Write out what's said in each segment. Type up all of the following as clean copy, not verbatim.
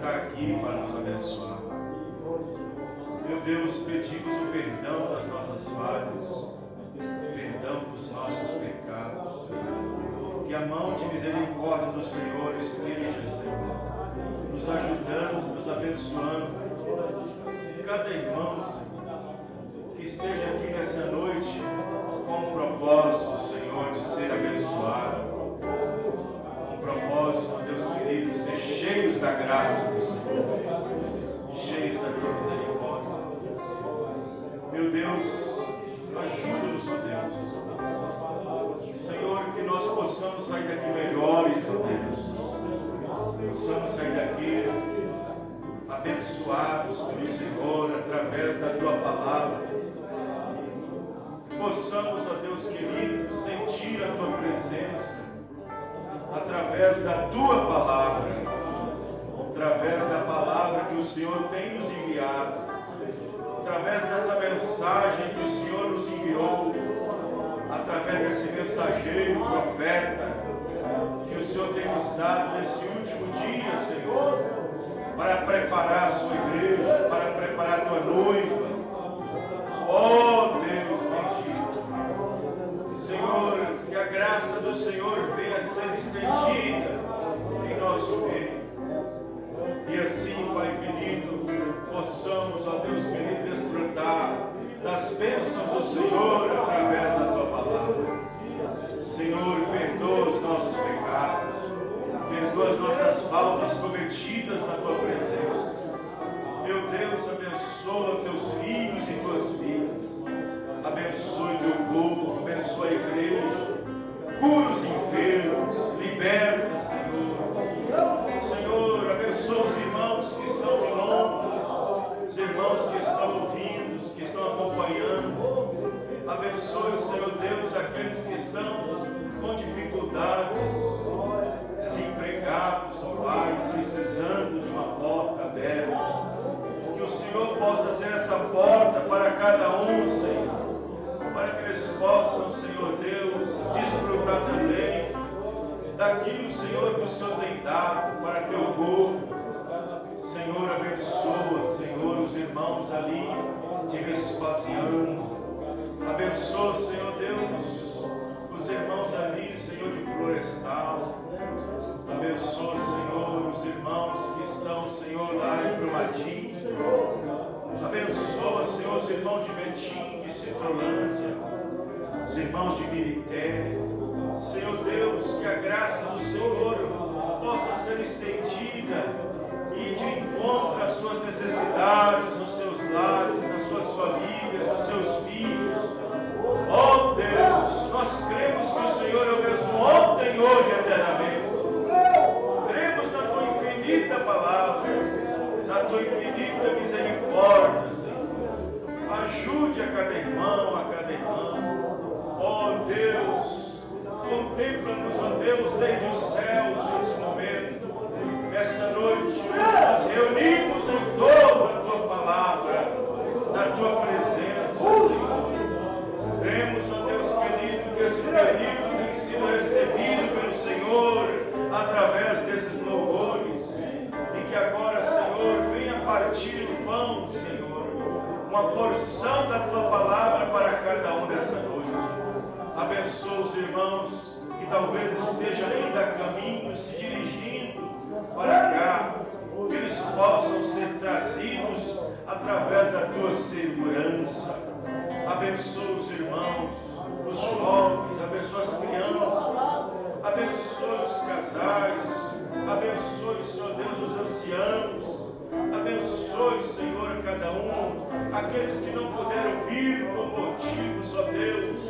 está aqui para nos abençoar. Meu Deus, pedimos o perdão das nossas falhas, perdão dos nossos pecados. Que a mão de misericórdia do Senhor esteja, Senhor, nos ajudando, nos abençoando. Cada irmão, Senhor, que esteja aqui nessa noite com um propósito, Senhor, de ser abençoado. Um propósito, Deus querido, de ser cheios da graça do Senhor, cheios da tua misericórdia. Meu Deus, ajuda-nos, ó Deus. Senhor, que nós possamos sair daqui melhores, ó Deus. Possamos sair daqui abençoados pelo Senhor através da tua palavra. Possamos, ó Deus querido, sentir a tua presença através da tua palavra, através da palavra que o Senhor tem nos enviado, através dessa mensagem que o Senhor nos enviou, através desse mensageiro, profeta, que o Senhor tem nos dado nesse último dia, Senhor, para preparar a sua igreja, para preparar a tua noiva. Oh Deus bendito, Senhor, que a graça do Senhor venha a ser estendida em nosso meio. E assim, Pai querido, possamos, ó Deus querido, desfrutar das bênçãos do Senhor através da tua palavra. Senhor, perdoa os nossos pecados, perdoa as nossas faltas cometidas na tua presença. Meu Deus, abençoa teus filhos e tuas filhas. Abençoe teu povo, abençoa a igreja. Cura os enfermos, liberta, Senhor. Senhor, abençoa os irmãos que estão de longe, os irmãos que estão ouvindo, que estão acompanhando. Abençoe, Senhor Deus, aqueles que estão com dificuldades, desempregados, ó Pai, precisando de uma porta aberta. Que o Senhor possa ser essa porta para cada um, Senhor, para que eles possam, Senhor Deus, desfrutar também daquilo, Senhor, que o Senhor tem dado para teu povo. Senhor, abençoa, Senhor, os irmãos ali de Vespasiano. Abençoa, Senhor Deus, os irmãos ali, Senhor, de Florestal. Abençoa, Senhor, os irmãos que estão, Senhor, lá em Brumadinho. Abençoa, Senhor, os irmãos de Betim, de Citrolândia, os irmãos de Birité. Senhor Deus, que a graça do Senhor possa ser estendida e de encontro às suas necessidades, nos seus lares, nas suas famílias, nos seus filhos. Oh Deus, nós cremos que o Senhor é o mesmo ontem, hoje e eternamente. Cremos na tua infinita palavra, na tua infinita misericórdia, Senhor. Ajude a cada irmão, a cada irmã. Oh Deus, contempla-nos, ó Deus, desde os céus nesse momento. Esta noite, nós reunimos em torno da tua palavra, da tua presença, Senhor. Cremos, ó Deus querido, que esse período tem sido recebido pelo Senhor através desses louvores. E que agora, Senhor, venha partir o pão, Senhor, uma porção da tua palavra para cada um nessa noite. Abençoa os irmãos que talvez estejam ainda a caminho, se dirigindo para cá, que eles possam ser trazidos através da tua segurança. Abençoa os irmãos, os jovens, abençoa as crianças, abençoa os casais, abençoe, Senhor Deus, os ancianos. Abençoe, Senhor, a cada um, aqueles que não puderam vir por motivos, ó Deus,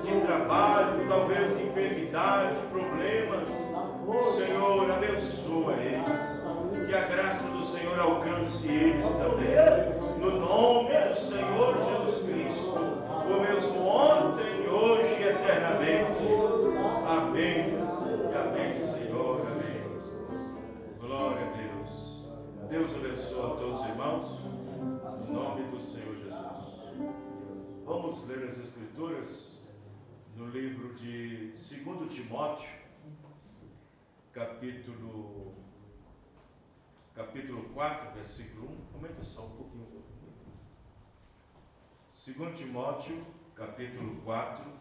de trabalho, talvez de enfermidade, problemas. Senhor, abençoa eles. Que a graça do Senhor alcance eles também. No nome do Senhor Jesus Cristo, o mesmo ontem, hoje e eternamente. Amém. Amém, Senhor. Amém. Glória a Deus. Deus abençoe a todos os irmãos, no nome do Senhor Jesus. Vamos ler as Escrituras no livro de 2 Timóteo, capítulo 4, versículo 1. Comenta só um pouquinho. 2 Timóteo, capítulo 4,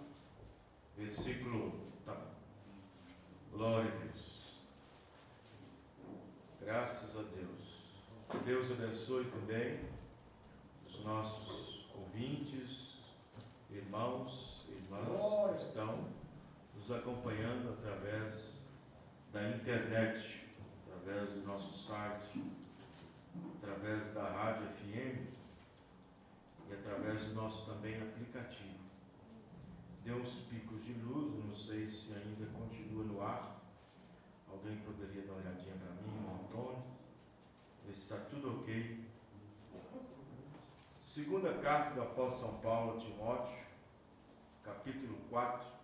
versículo 1. Tá bom. Glória a Deus. Graças a Deus. Deus abençoe também os nossos ouvintes, irmãos e irmãs que estão nos acompanhando através da internet, através do nosso site, através da Rádio FM e através do nosso também aplicativo. Deu uns picos de luz, não sei se ainda continua no ar. Alguém poderia dar uma olhadinha para mim, o Antônio, ver se está tudo ok. Segunda carta do apóstolo São Paulo a Timóteo, capítulo 4.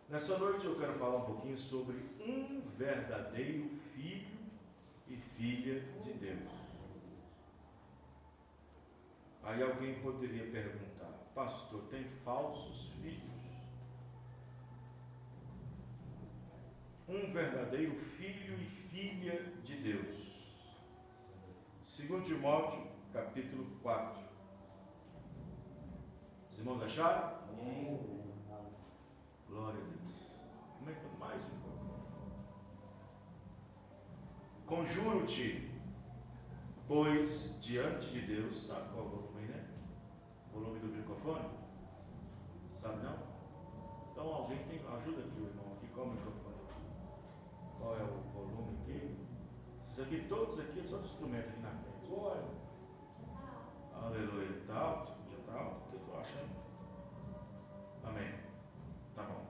Nessa noite eu quero falar um pouquinho sobre um verdadeiro filho e filha de Deus. Aí alguém poderia perguntar: pastor, tem falsos filhos? Um verdadeiro filho e filha de Deus. 2 Timóteo, capítulo 4. Os irmãos acharam? Amém. Glória a Deus. Comenta mais um pouco. Conjuro-te, pois, diante de Deus, sabe qual é o volume aí, né? O volume do microfone? Sabe não? Então alguém tem, ajuda aqui o irmão, aqui, qual é o microfone? Qual é o volume aqui? Esses aqui, todos aqui, é só do instrumento aqui na frente. Glória. Aleluia. Está alto? Já está alto? O que eu estou achando? Amém. Tá bom.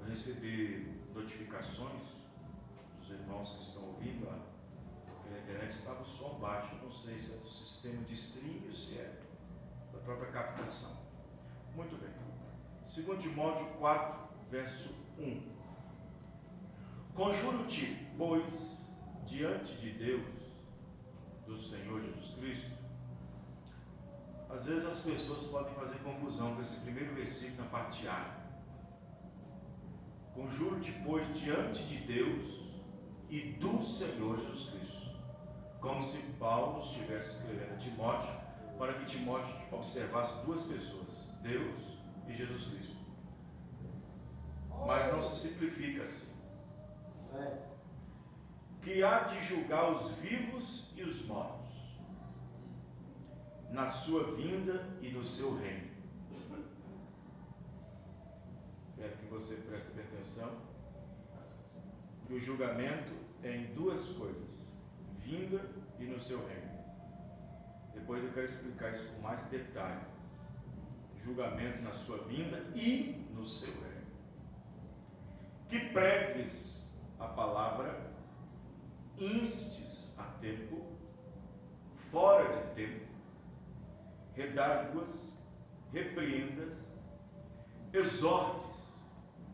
Eu recebi notificações dos irmãos que estão ouvindo pela internet. Estava o som baixo. Não sei se é do sistema de streaming ou se é da própria captação. Muito bem. 2 Timóteo 4, verso 1. Conjuro-te, pois, diante de Deus, do Senhor Jesus Cristo. Às vezes as pessoas podem fazer confusão com esse primeiro versículo na parte A. Conjuro-te, pois, diante de Deus e do Senhor Jesus Cristo. Como se Paulo estivesse escrevendo a Timóteo, para que Timóteo observasse duas pessoas, Deus e Jesus Cristo. Mas não se simplifica assim. Que há de julgar os vivos e os mortos, na sua vinda e no seu reino. Quero que você preste bem atenção, que o julgamento é em duas coisas: vinda e no seu reino. Depois eu quero explicar isso com mais detalhe. Julgamento na sua vinda e no seu reino. Que pregues a palavra, instes a tempo, fora de tempo, redarguas, repreendas, exortes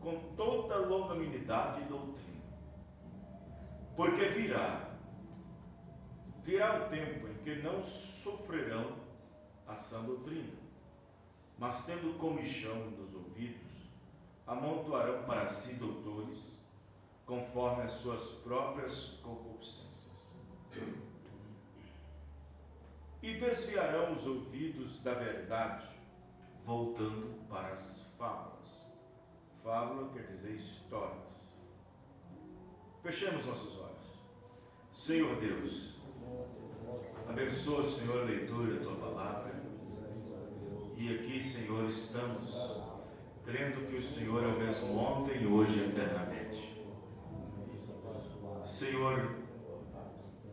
com toda longanimidade e doutrina. Porque virá um tempo em que não sofrerão a sã doutrina, mas tendo comichão nos ouvidos, amontoarão para si doutores, conforme as suas próprias concupiscências. E desviarão os ouvidos da verdade, voltando para as fábulas. Fábula quer dizer histórias. Fechemos nossos olhos. Senhor Deus, abençoa, Senhor, a leitura da Tua Palavra. E aqui, Senhor, estamos crendo que o Senhor é o mesmo ontem, hoje e eternamente. Senhor,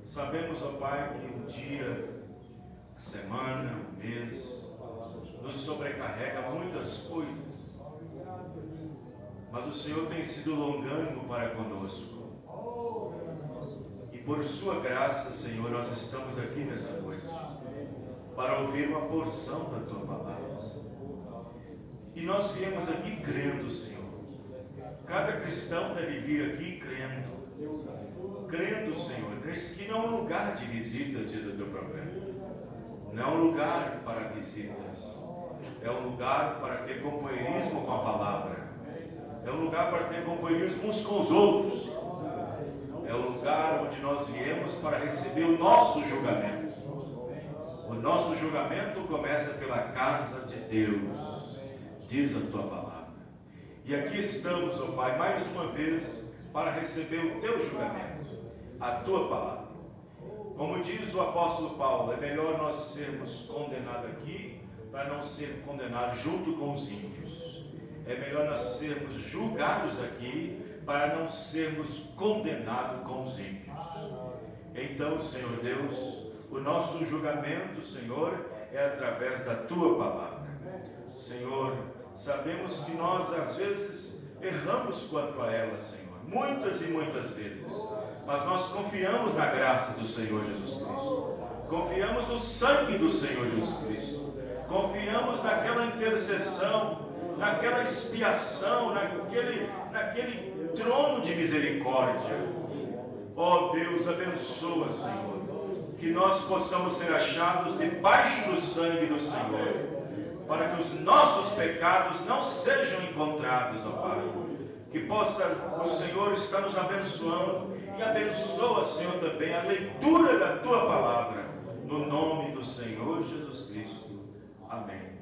sabemos, ó Pai, que um dia, a semana, um mês, nos sobrecarrega muitas coisas, mas o Senhor tem sido longânimo para conosco. E por Sua graça, Senhor, nós estamos aqui nessa noite para ouvir uma porção da Tua Palavra. E nós viemos aqui crendo, Senhor. Cada cristão deve vir aqui crendo, Senhor, que não é um lugar de visitas, diz o Teu profeta. Não é um lugar para visitas, é um lugar para ter companheirismo com a palavra. É um lugar para ter companheirismo uns com os outros. É um lugar onde nós viemos para receber o nosso julgamento. O nosso julgamento começa pela casa de Deus, diz a tua palavra. E aqui estamos, ó Pai, mais uma vez para receber o teu julgamento, a tua palavra. Como diz o apóstolo Paulo, é melhor nós sermos condenados aqui para não ser condenados junto com os ímpios. É melhor nós sermos julgados aqui para não sermos condenados com os ímpios. Então, Senhor Deus, o nosso julgamento, Senhor, é através da tua palavra. Senhor, sabemos que nós às vezes erramos quanto a ela, Senhor, muitas e muitas vezes, mas nós confiamos na graça do Senhor Jesus Cristo, confiamos no sangue do Senhor Jesus Cristo, confiamos naquela intercessão, naquela expiação, naquele trono de misericórdia. Ó Deus, abençoa, Senhor, que nós possamos ser achados debaixo do sangue do Senhor, para que os nossos pecados não sejam encontrados, ó Pai. Que possa o Senhor estar nos abençoando, e abençoa, Senhor, também a leitura da tua palavra, no nome do Senhor Jesus Cristo. Amém.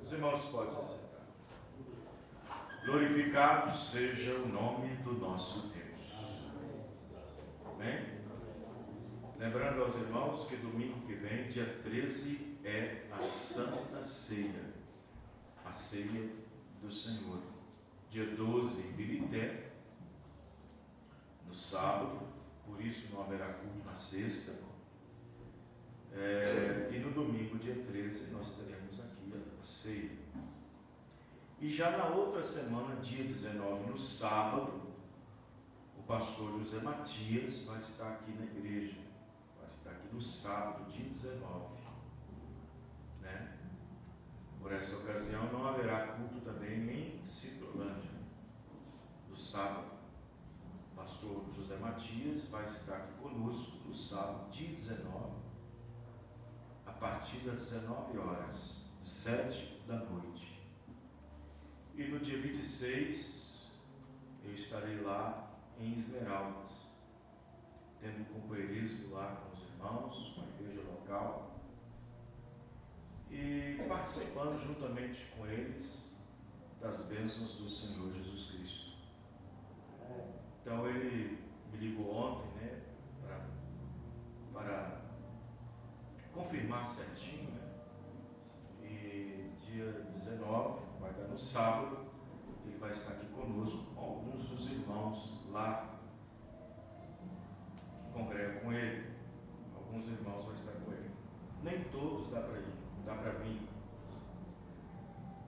Os irmãos podem se sentar. Glorificado seja o nome do nosso Deus. Amém? Lembrando aos irmãos que domingo que vem, dia 13, é a Santa Ceia, a Ceia do Senhor. Dia 12 em Birité, no sábado, por isso não haverá culto na sexta. E no domingo, dia 13, nós teremos aqui a ceia. E já na outra semana, dia 19, no sábado, o pastor José Matias vai estar aqui na igreja. Vai estar aqui no sábado, dia 19. Né? Por essa ocasião, não haverá culto também em Citrolândia. No sábado, o pastor José Matias vai estar aqui conosco no sábado, dia 19, a partir das 19 horas, 7 da noite. E no dia 26, eu estarei lá em Esmeraldas, tendo companheirismo lá com os irmãos, com a igreja local, e participando juntamente com eles das bênçãos do Senhor Jesus Cristo. Então ele me ligou ontem, né, para confirmar certinho, né? E dia 19, vai dar no sábado, ele vai estar aqui conosco, com alguns dos irmãos lá que congregam com ele. Alguns irmãos vão estar com ele. Nem todos dá para ir, dá para vir.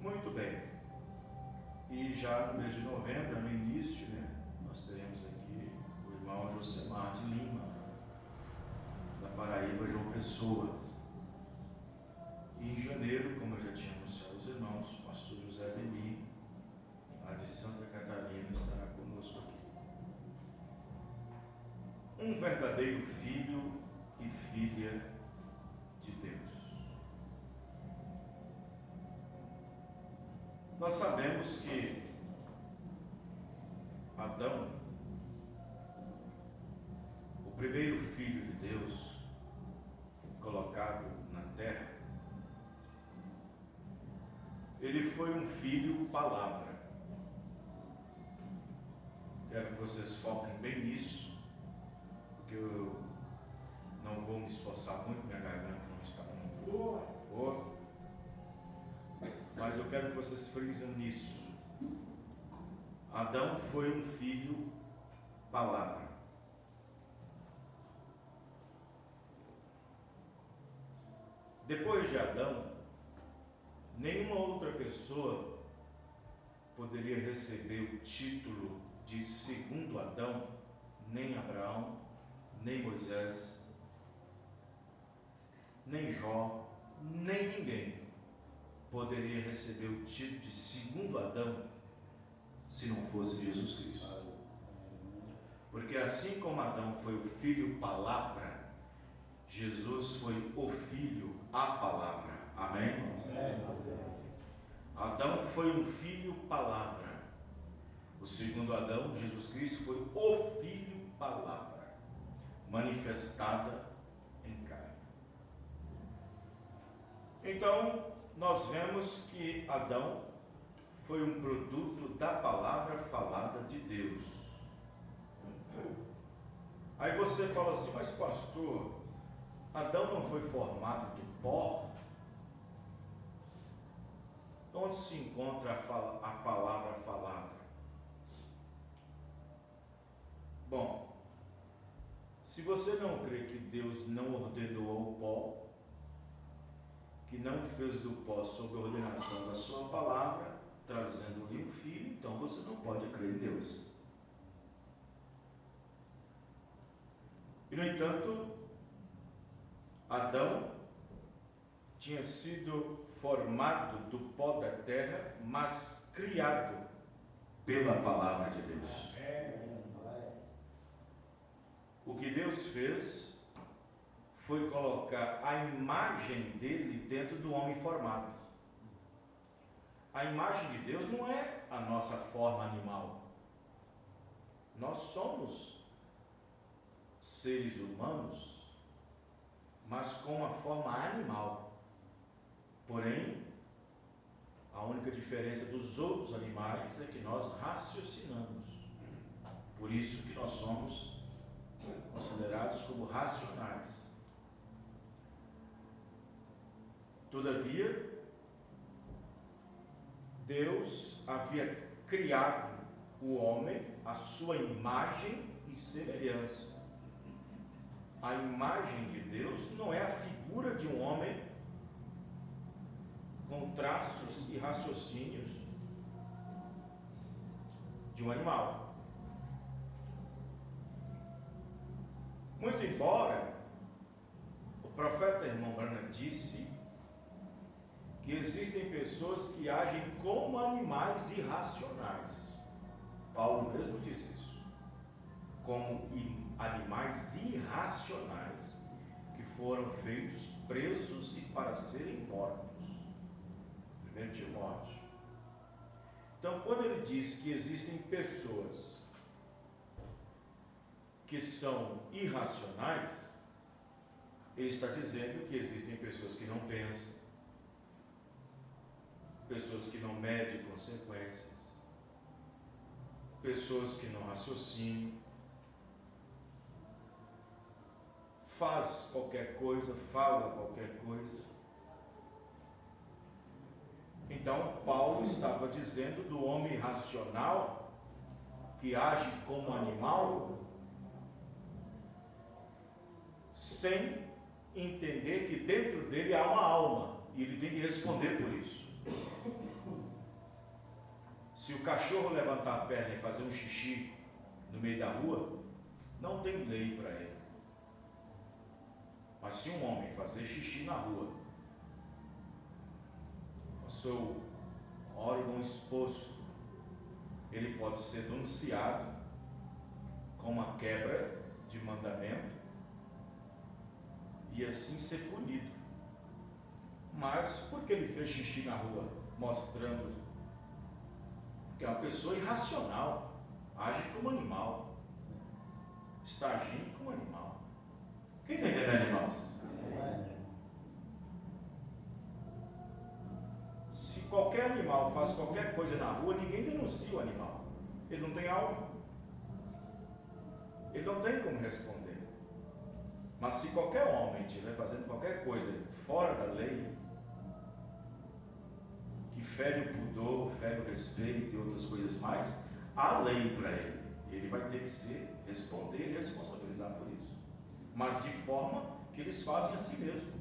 Muito bem. E já no mês de novembro, no início, né, nós teremos aqui o irmão Josemar de Lima, da Paraíba, João Pessoa. E em janeiro, como eu já tinha anunciado aos irmãos, o pastor José Demi, lá de Santa Catarina, estará conosco aqui. Um verdadeiro filho e filha de Deus. Nós sabemos que Adão, o primeiro filho de Deus, colocado na terra, ele foi um filho palavra. Quero que vocês foquem bem nisso, porque eu não vou me esforçar muito, minha garganta não está muito boa. Mas eu quero que vocês frisem nisso. Adão foi um filho palavra. Depois de Adão, nenhuma outra pessoa poderia receber o título de segundo Adão, nem Abraão, nem Moisés, nem Jó, nem ninguém poderia receber o título de segundo Adão se não fosse Jesus Cristo. Porque assim como Adão foi o filho palavra, Jesus foi o filho a palavra. Amém? Adão foi um filho palavra. O segundo Adão, Jesus Cristo, foi o Filho Palavra, manifestada em carne. Então, nós vemos que Adão foi um produto da palavra falada de Deus. Aí você fala assim, mas pastor, Adão não foi formado do pó? Onde se encontra a palavra falada? Bom, se você não crê que Deus não ordenou ao pó, que não fez do pó sob a ordenação da sua palavra, trazendo-lhe um filho, então você não pode crer em Deus. E no entanto, Adão tinha sido formado do pó da terra, mas criado pela palavra de Deus. O que Deus fez foi colocar a imagem dele dentro do homem formado. A imagem de Deus não é a nossa forma animal. Nós somos seres humanos, mas com uma forma animal. Porém, a única diferença dos outros animais é que nós raciocinamos. Por isso que nós somos considerados como racionais. Todavia, Deus havia criado o homem à sua imagem e semelhança. A imagem de Deus não é a figura de um homem com traços e raciocínios de um animal. Muito embora o profeta irmão Branham disse que existem pessoas que agem como animais irracionais. Paulo mesmo disse isso. Como animais irracionais que foram feitos presos e para serem mortos. 1 Timóteo. Então, quando ele diz que existem pessoas que são irracionais, ele está dizendo que existem pessoas que não pensam, pessoas que não medem consequências, pessoas que não raciocinam, faz qualquer coisa, fala qualquer coisa. Então, Paulo estava dizendo do homem racional, que age como animal, sem entender que dentro dele há uma alma, e ele tem que responder por isso. Se o cachorro levantar a perna e fazer um xixi no meio da rua, não tem lei para ele. Mas se um homem fazer xixi na rua, o seu órgão exposto, ele pode ser denunciado com uma quebra de mandamento e assim ser punido. Mas por que ele fez xixi na rua? Mostrando que é uma pessoa irracional, age como animal, está agindo como animal. Quem está entendendo, irmãos? Se qualquer animal faz qualquer coisa na rua, ninguém denuncia o animal. Ele não tem alma. Ele não tem como responder. Mas se qualquer homem estiver fazendo qualquer coisa fora da lei, que fere o pudor, fere o respeito e outras coisas mais, há lei para ele. Ele vai ter que responder e responsabilizar por isso. Mas de forma que eles fazem a si mesmo.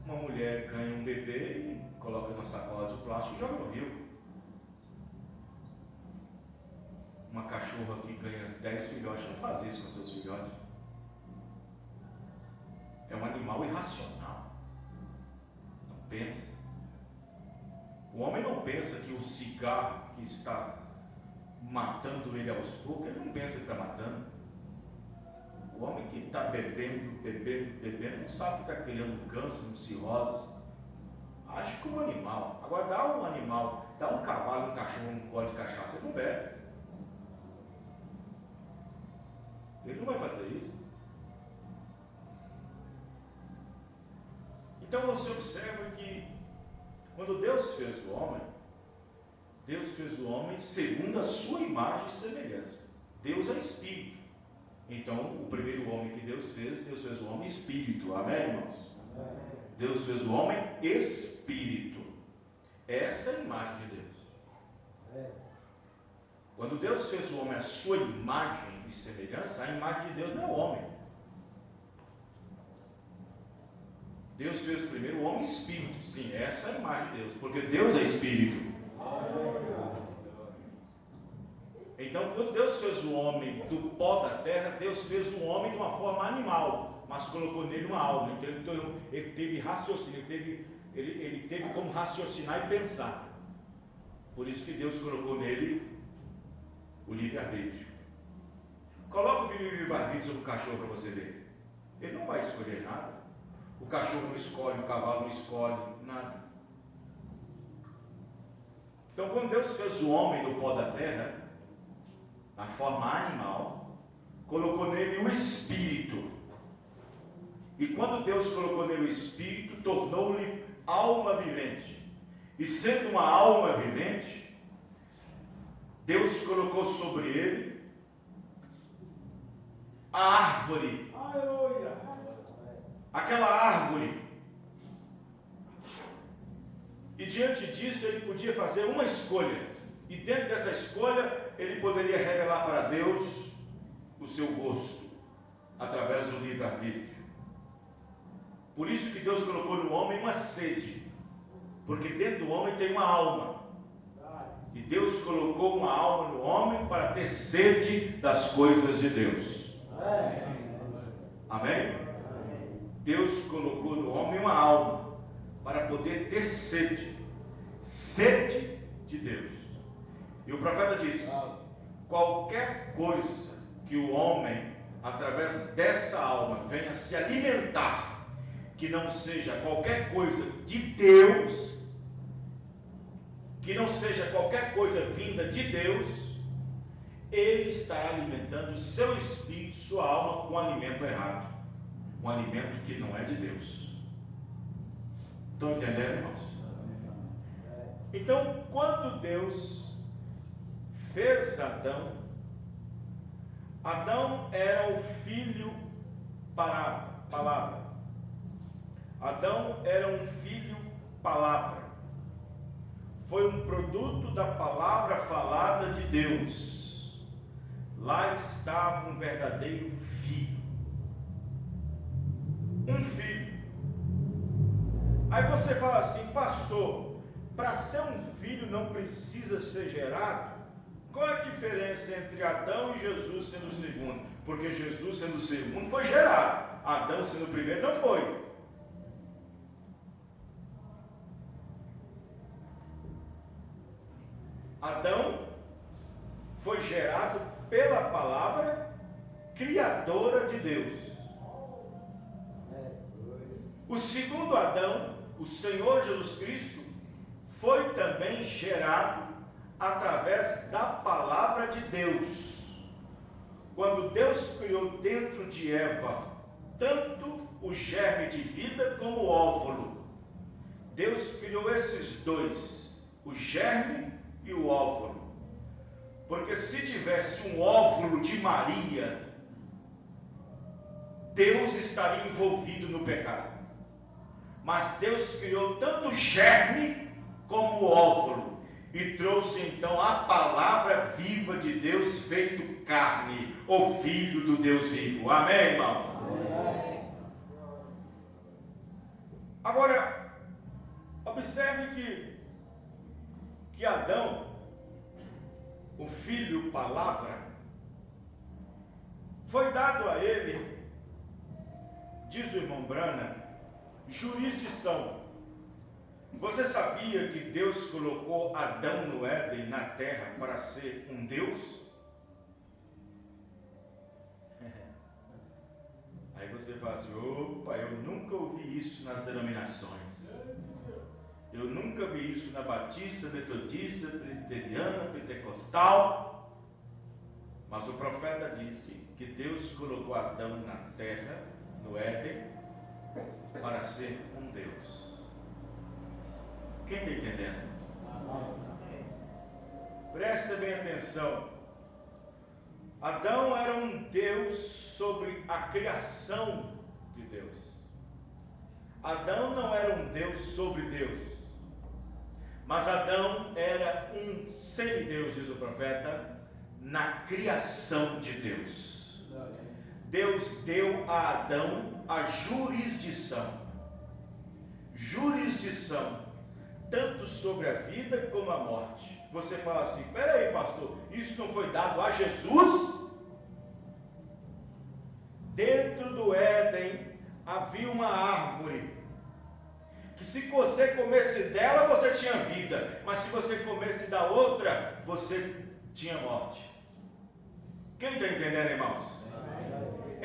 Uma mulher ganha um bebê e coloca numa sacola de plástico e joga no rio. Uma cachorra que ganha 10 filhotes não faz isso com seus filhotes. É um animal irracional. Não pensa. O homem não pensa que o cigarro que está matando ele aos poucos, ele não pensa que está matando. O homem que está bebendo, não sabe que está criando câncer, cirrose. age como animal. Agora dá um animal, dá um cavalo, um cachorro, um gole de cachaça, ele não bebe. Ele não vai fazer isso. Então você observa que quando Deus fez o homem segundo a sua imagem e semelhança. Deus é espírito. Então, o primeiro homem que Deus fez o homem espírito. Amém, irmãos? Deus fez o homem espírito. Essa é a imagem de Deus. Quando Deus fez o homem a sua imagem e semelhança, a imagem de Deus não é o homem. Deus fez primeiro o homem espírito. Sim, essa é a imagem de Deus, porque Deus é espírito. Então, quando Deus fez o homem do pó da terra, Deus fez o homem de uma forma animal, mas colocou nele uma alma. Então, ele teve raciocínio, ele teve como raciocinar e pensar. Por isso que Deus colocou nele o livre-arbítrio. Coloca o livre-arbítrio sobre o cachorro para você ver. Ele não vai escolher nada. O cachorro não escolhe, o cavalo não escolhe, nada. Então, quando Deus fez o homem do pó da terra, na forma animal, colocou nele o espírito. E quando Deus colocou nele o espírito, tornou-lhe alma vivente. E sendo uma alma vivente, Deus colocou sobre ele a árvore. Aleluia! Aquela árvore. E diante disso ele podia fazer uma escolha. E dentro dessa escolha ele poderia revelar para Deus o seu gosto, através do livre-arbítrio. Por isso que Deus colocou no homem uma sede, porque dentro do homem tem uma alma. E Deus colocou uma alma no homem para ter sede das coisas de Deus. Amém? Deus colocou no homem uma alma para poder ter sede de Deus. E o profeta disse: qualquer coisa que o homem, através dessa alma, venha se alimentar, que não seja qualquer coisa de Deus, que não seja qualquer coisa vinda de Deus, ele estará alimentando o seu espírito, sua alma, com um alimento errado, um alimento que não é de Deus. Estão entendendo, irmãos? Então, quando Deus fez Adão, Adão era o filho palavra. Adão era um filho palavra. Foi um produto da palavra falada de Deus. Lá estava um verdadeiro filho. Um filho. Aí você fala assim: pastor, para ser um filho não precisa ser gerado? Qual é a diferença entre Adão e Jesus sendo o segundo? Porque Jesus sendo o segundo foi gerado. Adão sendo o primeiro não foi. Adão foi gerado pela palavra criadora de Deus. O segundo Adão, o Senhor Jesus Cristo, foi também gerado através da palavra de Deus. Quando Deus criou dentro de Eva tanto o germe de vida como o óvulo, Deus criou esses dois, o germe e o óvulo. Porque se tivesse um óvulo de Maria, Deus estaria envolvido no pecado. Mas Deus criou tanto o germe como o óvulo, e trouxe então a palavra viva de Deus feito carne, o Filho do Deus vivo. Amém, irmão? Amém. Agora, observe que Adão, o filho palavra, foi dado a ele, diz o irmão Brana, jurisdição. Você sabia que Deus colocou Adão no Éden, na terra, para ser um Deus? Aí você fala assim: opa, eu nunca ouvi isso nas denominações. Eu nunca vi isso na Batista, Metodista, Presbiteriana, Pentecostal. Mas o profeta disse que Deus colocou Adão na terra, no Éden, para ser um Deus. Quem está entendendo? Presta bem atenção. Adão era um Deus sobre a criação de Deus. Adão não era um Deus sobre Deus. Mas Adão era um semideus, diz o profeta, na criação de Deus. Deus deu a Adão a jurisdição. Jurisdição, tanto sobre a vida como a morte. Você fala assim, peraí pastor, isso não foi dado a Jesus? Dentro do Éden havia uma árvore, que se você comesse dela, você tinha vida, mas se você comesse da outra, você tinha morte. Quem está entendendo, irmãos?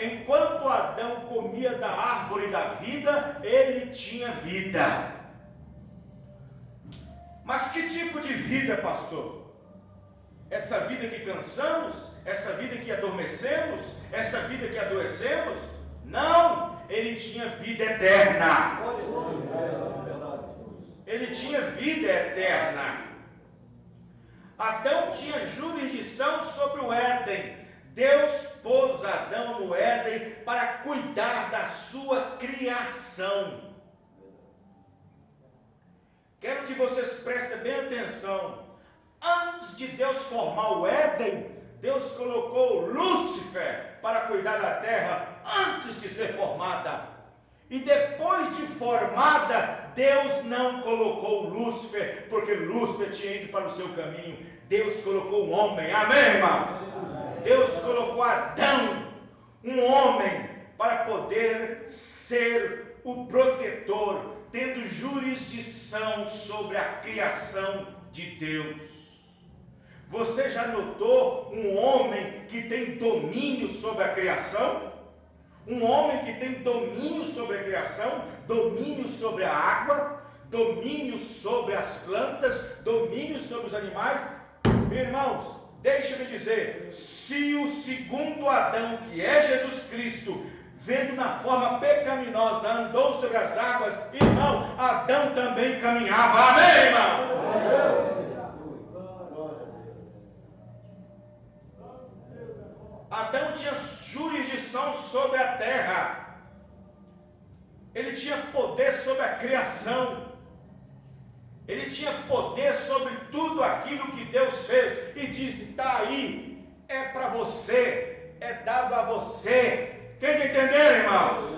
Enquanto Adão comia da árvore da vida, ele tinha vida. Mas que tipo de vida, pastor? Essa vida que cansamos? Essa vida que adormecemos? Essa vida que adoecemos? Não! Ele tinha vida eterna. Ele tinha vida eterna. Adão tinha jurisdição sobre o Éden. Deus pôs Adão no Éden para cuidar da sua criação. Quero que vocês prestem bem atenção. Antes de Deus formar o Éden, Deus colocou Lúcifer para cuidar da terra antes de ser formada. E depois de formada, Deus não colocou Lúcifer, porque Lúcifer tinha ido para o seu caminho. Deus colocou um homem, amém, irmão? Deus colocou Adão, um homem, para poder ser o protetor, tendo jurisdição sobre a criação de Deus. Você já notou um homem que tem domínio sobre a criação? Um homem que tem domínio sobre a criação, domínio sobre a água, domínio sobre as plantas, domínio sobre os animais. Irmãos, deixa-me dizer, se o segundo Adão, que é Jesus Cristo, vendo na forma pecaminosa, andou sobre as águas, irmão, Adão também caminhava, amém, irmão? Adão tinha jurisdição sobre a terra, ele tinha poder sobre a criação, ele tinha poder sobre tudo aquilo que Deus fez, e disse, está aí, é para você, é dado a você. Quem entender, irmãos?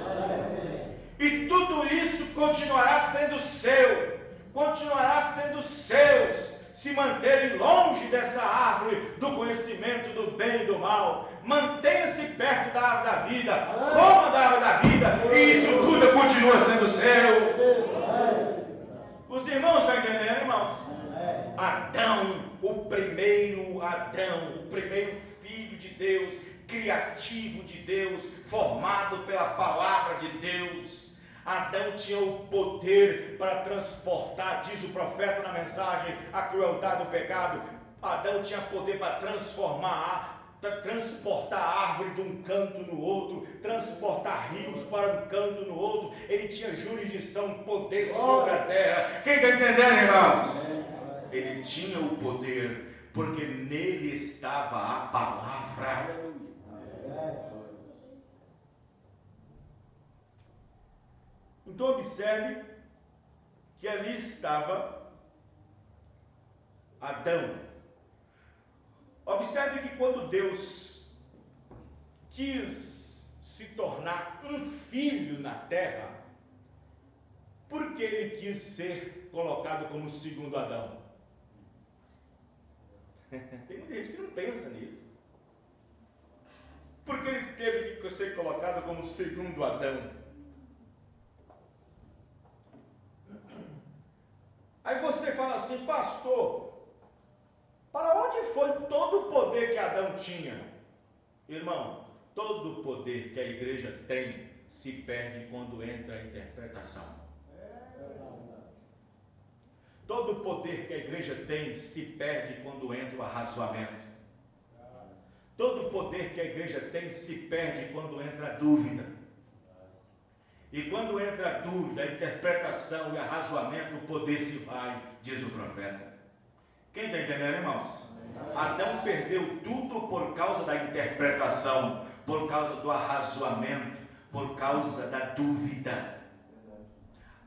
E tudo isso continuará sendo seu, continuará sendo seus, se manterem longe dessa árvore do conhecimento do bem e do mal. Mantenha-se perto da árvore da vida, coma da árvore da vida, e isso tudo continua sendo seu. Os irmãos estão entendendo, irmãos? Adão, o primeiro filho de Deus, criativo de Deus, formado pela palavra de Deus. Adão tinha o poder para transportar, diz o profeta na mensagem, a crueldade do pecado. Adão tinha poder para transportar a árvore de um canto no outro, transportar rios para um canto no outro. Ele tinha jurisdição, poder sobre a terra. Quem está entendendo, irmãos? Ele tinha o poder, porque nele estava a palavra. Então observe que ali estava Adão. Observe que quando Deus quis se tornar um filho na terra, por que ele quis ser colocado como segundo Adão? Tem muita gente que não pensa nisso. Por que ele teve que ser colocado como segundo Adão? Aí você fala assim, pastor, para onde foi todo o poder que Adão tinha? Irmão, todo o poder que a igreja tem se perde quando entra a interpretação. Todo o poder que a igreja tem se perde quando entra o arrazoamento. Todo o poder que a igreja tem se perde quando entra a dúvida. E quando entra a dúvida, a interpretação e o arrazoamento, o poder se vai, diz o profeta. Quem está entendendo, irmãos? Adão perdeu tudo por causa da interpretação, por causa do arrazoamento, por causa da dúvida.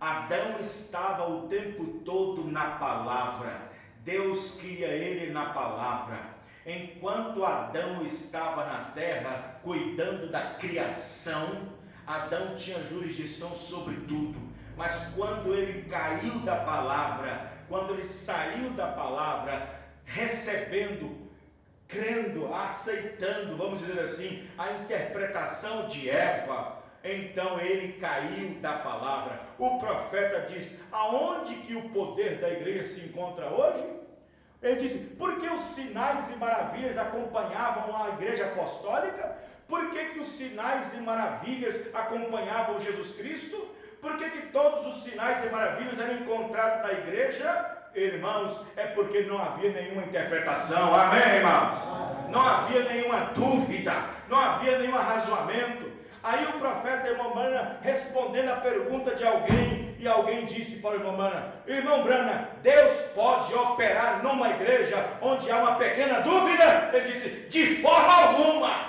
Adão estava o tempo todo na palavra. Deus cria ele na palavra. Enquanto Adão estava na terra, cuidando da criação, Adão tinha jurisdição sobre tudo. Mas quando ele caiu da palavra, quando ele saiu da palavra, recebendo, crendo, aceitando, vamos dizer assim, a interpretação de Eva, então ele caiu da palavra. O profeta diz: aonde que o poder da igreja se encontra hoje? Ele disse: porque os sinais e maravilhas acompanhavam a igreja apostólica? Por que os sinais e maravilhas acompanhavam Jesus Cristo? Por que todos os sinais e maravilhas eram encontrados na igreja? Irmãos, é porque não havia nenhuma interpretação. Amém, irmãos? Não havia nenhuma dúvida, não havia nenhum arrazoamento. Aí o profeta, irmão Brana, respondendo a pergunta de alguém, e alguém disse para o irmão Brana: irmão Brana, Deus pode operar numa igreja onde há uma pequena dúvida? Ele disse: de forma alguma.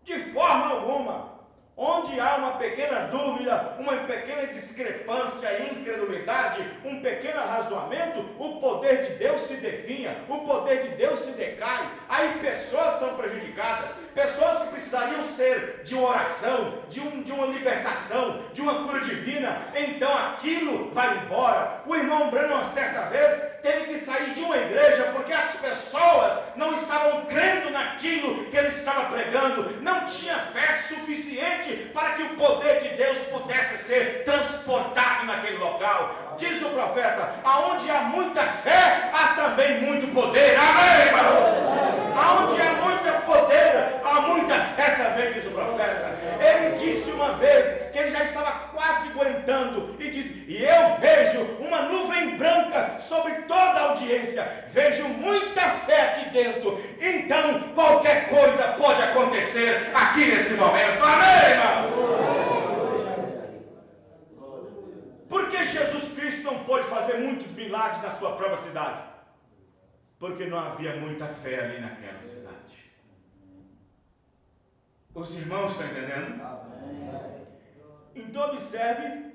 De forma alguma. Onde há uma pequena dúvida, uma pequena discrepância, incredulidade, um pequeno arrazoamento, o poder de Deus se definha, o poder de Deus se decai. Aí pessoas são prejudicadas, pessoas que precisariam ser de uma oração, de uma libertação, de uma cura divina, então aquilo vai embora. O irmão Branham, uma certa vez, teve que sair de uma igreja porque as pessoas não estavam crendo naquilo que ele estava pregando, não tinha fé suficiente para que o poder de Deus pudesse ser transportado naquele local. Diz o profeta: aonde há muita fé, há também muito poder. Amém, irmão? Aonde há muito poder, há muita fé também, diz o profeta. Ele disse uma vez que ele já estava quase aguentando, e diz: e eu vejo uma nuvem branca sobre toda a audiência, vejo muita fé aqui dentro, então qualquer coisa pode acontecer aqui nesse momento. Amém, irmão? Por que Jesus Cristo não pôde fazer muitos milagres na sua própria cidade? Porque não havia muita fé ali naquela cidade. Os irmãos estão entendendo? Então observe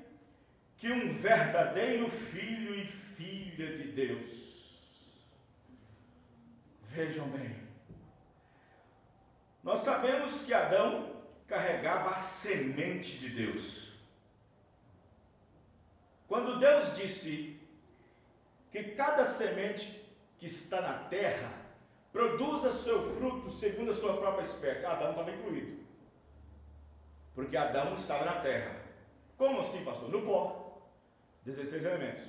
que um verdadeiro filho e filha de Deus, vejam bem, nós sabemos que Adão carregava a semente de Deus. Quando Deus disse que cada semente que está na terra produza seu fruto segundo a sua própria espécie, Adão estava incluído, porque Adão estava na terra. Como assim, pastor? No pó, 16 elementos.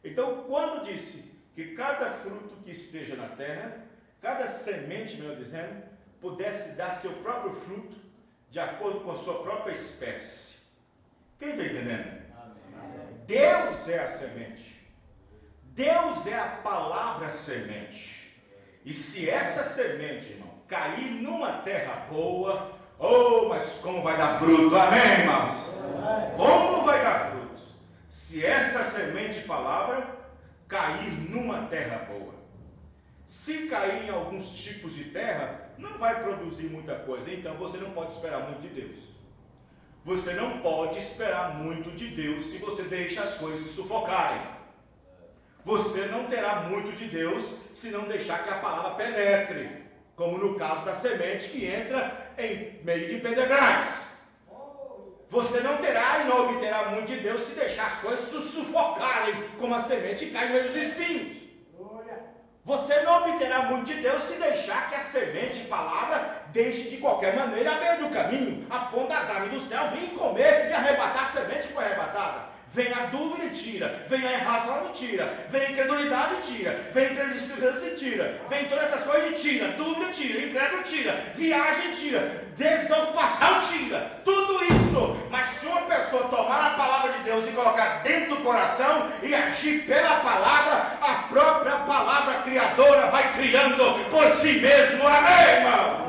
Então, quando disse que cada fruto que esteja na terra, cada semente, melhor dizendo, pudesse dar seu próprio fruto de acordo com a sua própria espécie. Quem está entendendo? Deus é a semente. Deus é a palavra semente. E se essa semente, irmão, cair numa terra boa, oh, mas como vai dar fruto? Amém, irmãos? Como vai dar frutos? Se essa semente, palavra, cair numa terra boa. Se cair em alguns tipos de terra, não vai produzir muita coisa. Então você não pode esperar muito de Deus. Você não pode esperar muito de Deus se você deixa as coisas se sufocarem. Você não terá muito de Deus se não deixar que a palavra penetre, como no caso da semente que entra em meio de pedregais. Você não terá e não obterá muito de Deus se deixar as coisas se sufocarem, como a semente que cai no meio dos espinhos. Você não obterá muito de Deus se deixar que a semente, palavra, deixe de qualquer maneira a beira do caminho, a ponta das aves do céu, vir comer e arrebatar a semente que foi arrebatada. Vem a dúvida e tira. Vem a razoável e tira. Vem a incredulidade e tira. Vem a desesperança e tira. Vem todas essas coisas e tira. Dúvida tira. Incrédulo tira. Viagem tira. Desocupação tira. Tudo isso. Mas se uma pessoa tomar a palavra de Deus e colocar dentro do coração e agir pela palavra, a própria palavra criadora vai criando por si mesmo. Amém, irmão?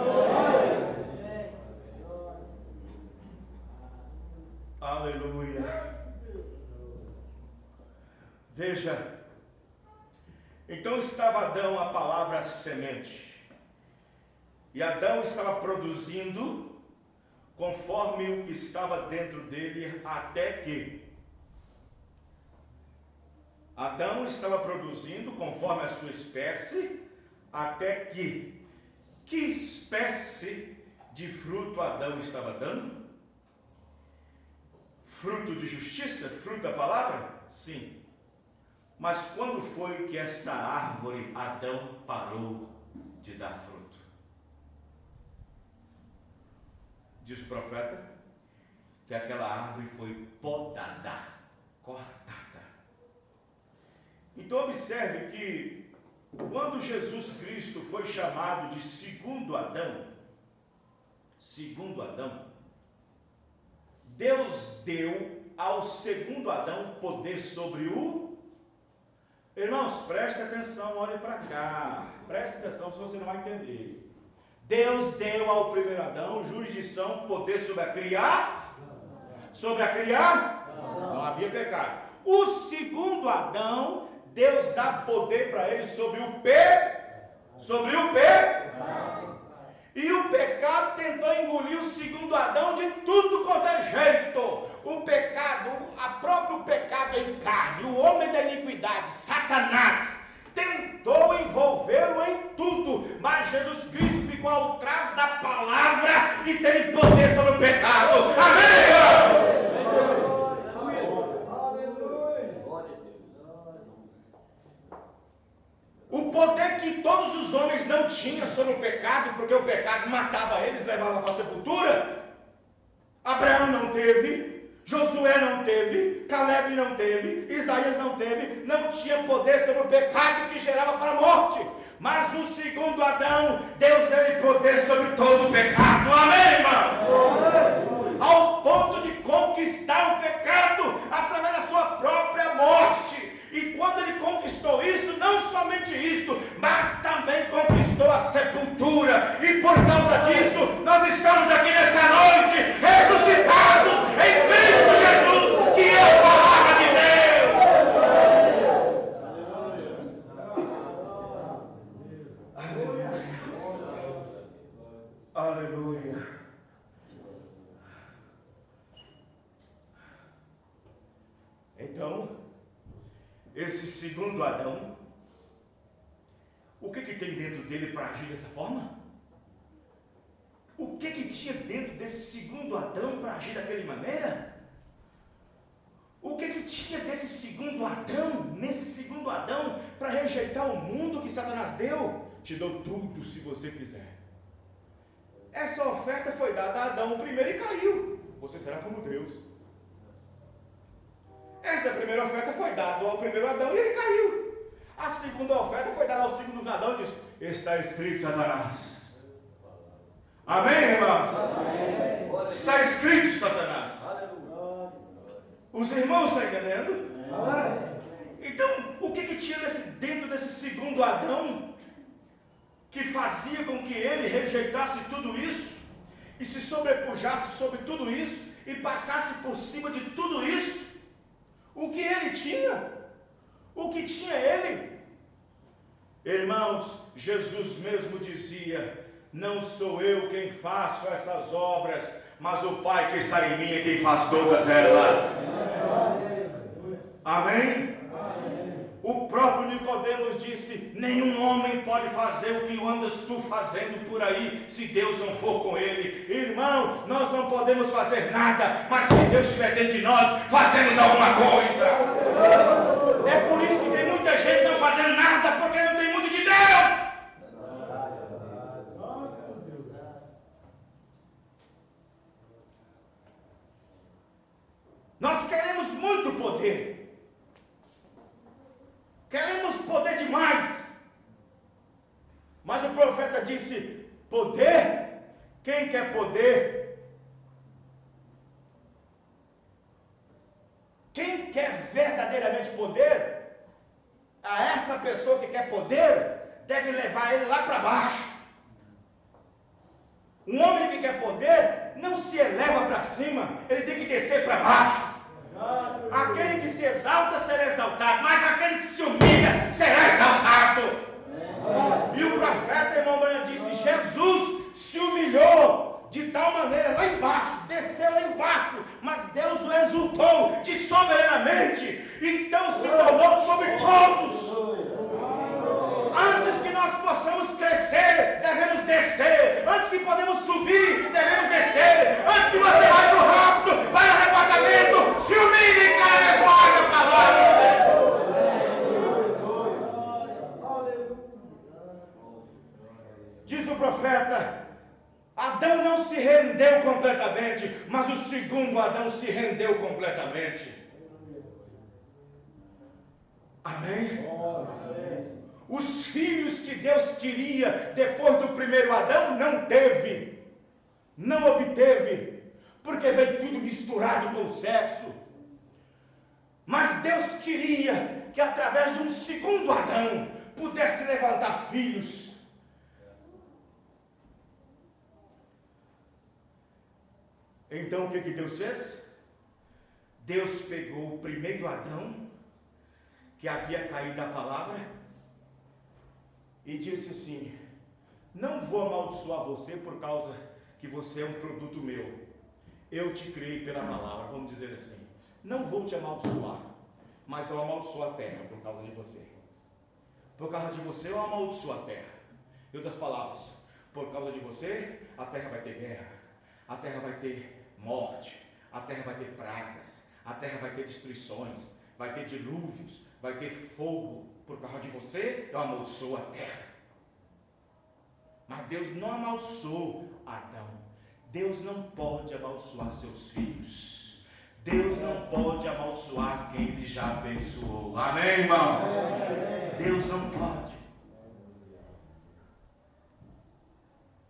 Aleluia. Veja, então estava Adão a palavra semente, e Adão estava produzindo conforme o que estava dentro dele, até que Adão estava produzindo conforme a sua espécie, até que espécie de fruto Adão estava dando? Fruto de justiça? Fruto da palavra? Sim. Mas quando foi que esta árvore, Adão, parou de dar fruto? Diz o profeta que aquela árvore foi podada, cortada. Então observe que quando Jesus Cristo foi chamado de segundo Adão, Deus deu ao segundo Adão poder sobre o... Irmãos, preste atenção, olhe para cá. Preste atenção, senão você não vai entender. Deus deu ao primeiro Adão jurisdição, poder sobre a criar. Sobre a criar? Não havia pecado. O segundo Adão, Deus dá poder para ele sobre o pecado. E o pecado tentou engolir o segundo Adão de tudo quanto é jeito. O pecado, o próprio pecado em carne, o homem da iniquidade, Satanás, tentou envolvê-lo em tudo, mas Jesus Cristo ficou ao trás da palavra e teve poder sobre o pecado. Amém? O poder que todos os homens não tinham sobre o pecado, porque o pecado matava eles, levava para a sepultura. Abraão não teve, Josué não teve, Caleb não teve, Isaías não teve, não tinha poder sobre o pecado que gerava para a morte. Mas o segundo Adão, Deus deu poder sobre todo o pecado. Amém, irmão? Ao ponto de conquistar o pecado através da sua própria morte. E quando ele conquistou isso, não somente isso, mas também conquistou a sepultura. E por causa disso, nós estamos aqui nessa noite, ressuscitados em Cristo Jesus, que é a palavra de Deus. Aleluia. Aleluia. Então, esse segundo Adão, o que tem dentro dele para agir dessa forma? O que tinha dentro desse segundo Adão para agir daquela maneira? O que tinha desse segundo Adão, nesse segundo Adão, para rejeitar o mundo que Satanás deu? Te dou tudo se você quiser. Essa oferta foi dada a Adão primeiro e caiu. Você será como Deus. Essa primeira oferta foi dada ao primeiro Adão e ele caiu. A segunda oferta foi dada ao segundo Adão e disse: está escrito, Satanás. Amém, irmãos? Amém. Está escrito, Satanás. Os irmãos estão entendendo? Então, o que tinha dentro desse segundo Adão que fazia com que ele rejeitasse tudo isso e se sobrepujasse sobre tudo isso e passasse por cima de tudo isso? O que ele tinha? O que tinha ele? Irmãos, Jesus mesmo dizia: não sou eu quem faço essas obras, mas o Pai que está em mim é quem faz todas elas. Amém? O próprio Nicodemos disse: nenhum homem pode fazer o que andas tu fazendo por aí, se Deus não for com ele. Irmão, nós não podemos fazer nada, mas se Deus estiver dentro de nós, fazemos alguma coisa. É por isso que tem muita gente não fazendo nada, porque não tem muito de Deus. Nós queremos muito poder. disse: poder? Quem quer poder? Quem quer verdadeiramente poder? A essa pessoa que quer poder, deve levar ele lá para baixo. Um homem que quer poder, não se eleva para cima, ele tem que descer para baixo. Aquele que se exalta será exaltado, mas aquele que se humilha será exaltado. E o profeta, irmão Branham, disse: Jesus se humilhou de tal maneira lá embaixo, desceu lá embaixo, mas Deus o exaltou de soberanamente, então se tornou sobre todos. Antes que nós possamos crescer, devemos descer. Antes que podemos subir, devemos descer. Antes que você vá para o rápido, vai no arrebatamento, se humilhe cada vez mais a palavra. Diz o profeta: Adão não se rendeu completamente, mas o segundo Adão se rendeu completamente. Amém? Os filhos que Deus queria depois do primeiro Adão, não teve, não obteve, porque veio tudo misturado com o sexo. Mas Deus queria que através de um segundo Adão pudesse levantar filhos. Então o que Deus fez? Deus pegou o primeiro Adão, que havia caído da palavra, e disse assim: não vou amaldiçoar você por causa que você é um produto meu. Eu te criei pela palavra, vamos dizer assim. Não vou te amaldiçoar, mas eu amaldiçoo a terra por causa de você. Por causa de você eu amaldiçoo a terra. Em outras palavras, por causa de você, a terra vai ter guerra, a terra vai ter morte, a terra vai ter pragas, a terra vai ter destruições, vai ter dilúvios, vai ter fogo. Por causa de você, eu amaldiçoo a terra. Mas Deus não amaldiçoou Adão. Deus não pode amaldiçoar seus filhos. Deus não pode amaldiçoar quem Ele já abençoou. Amém, irmão? Deus não pode.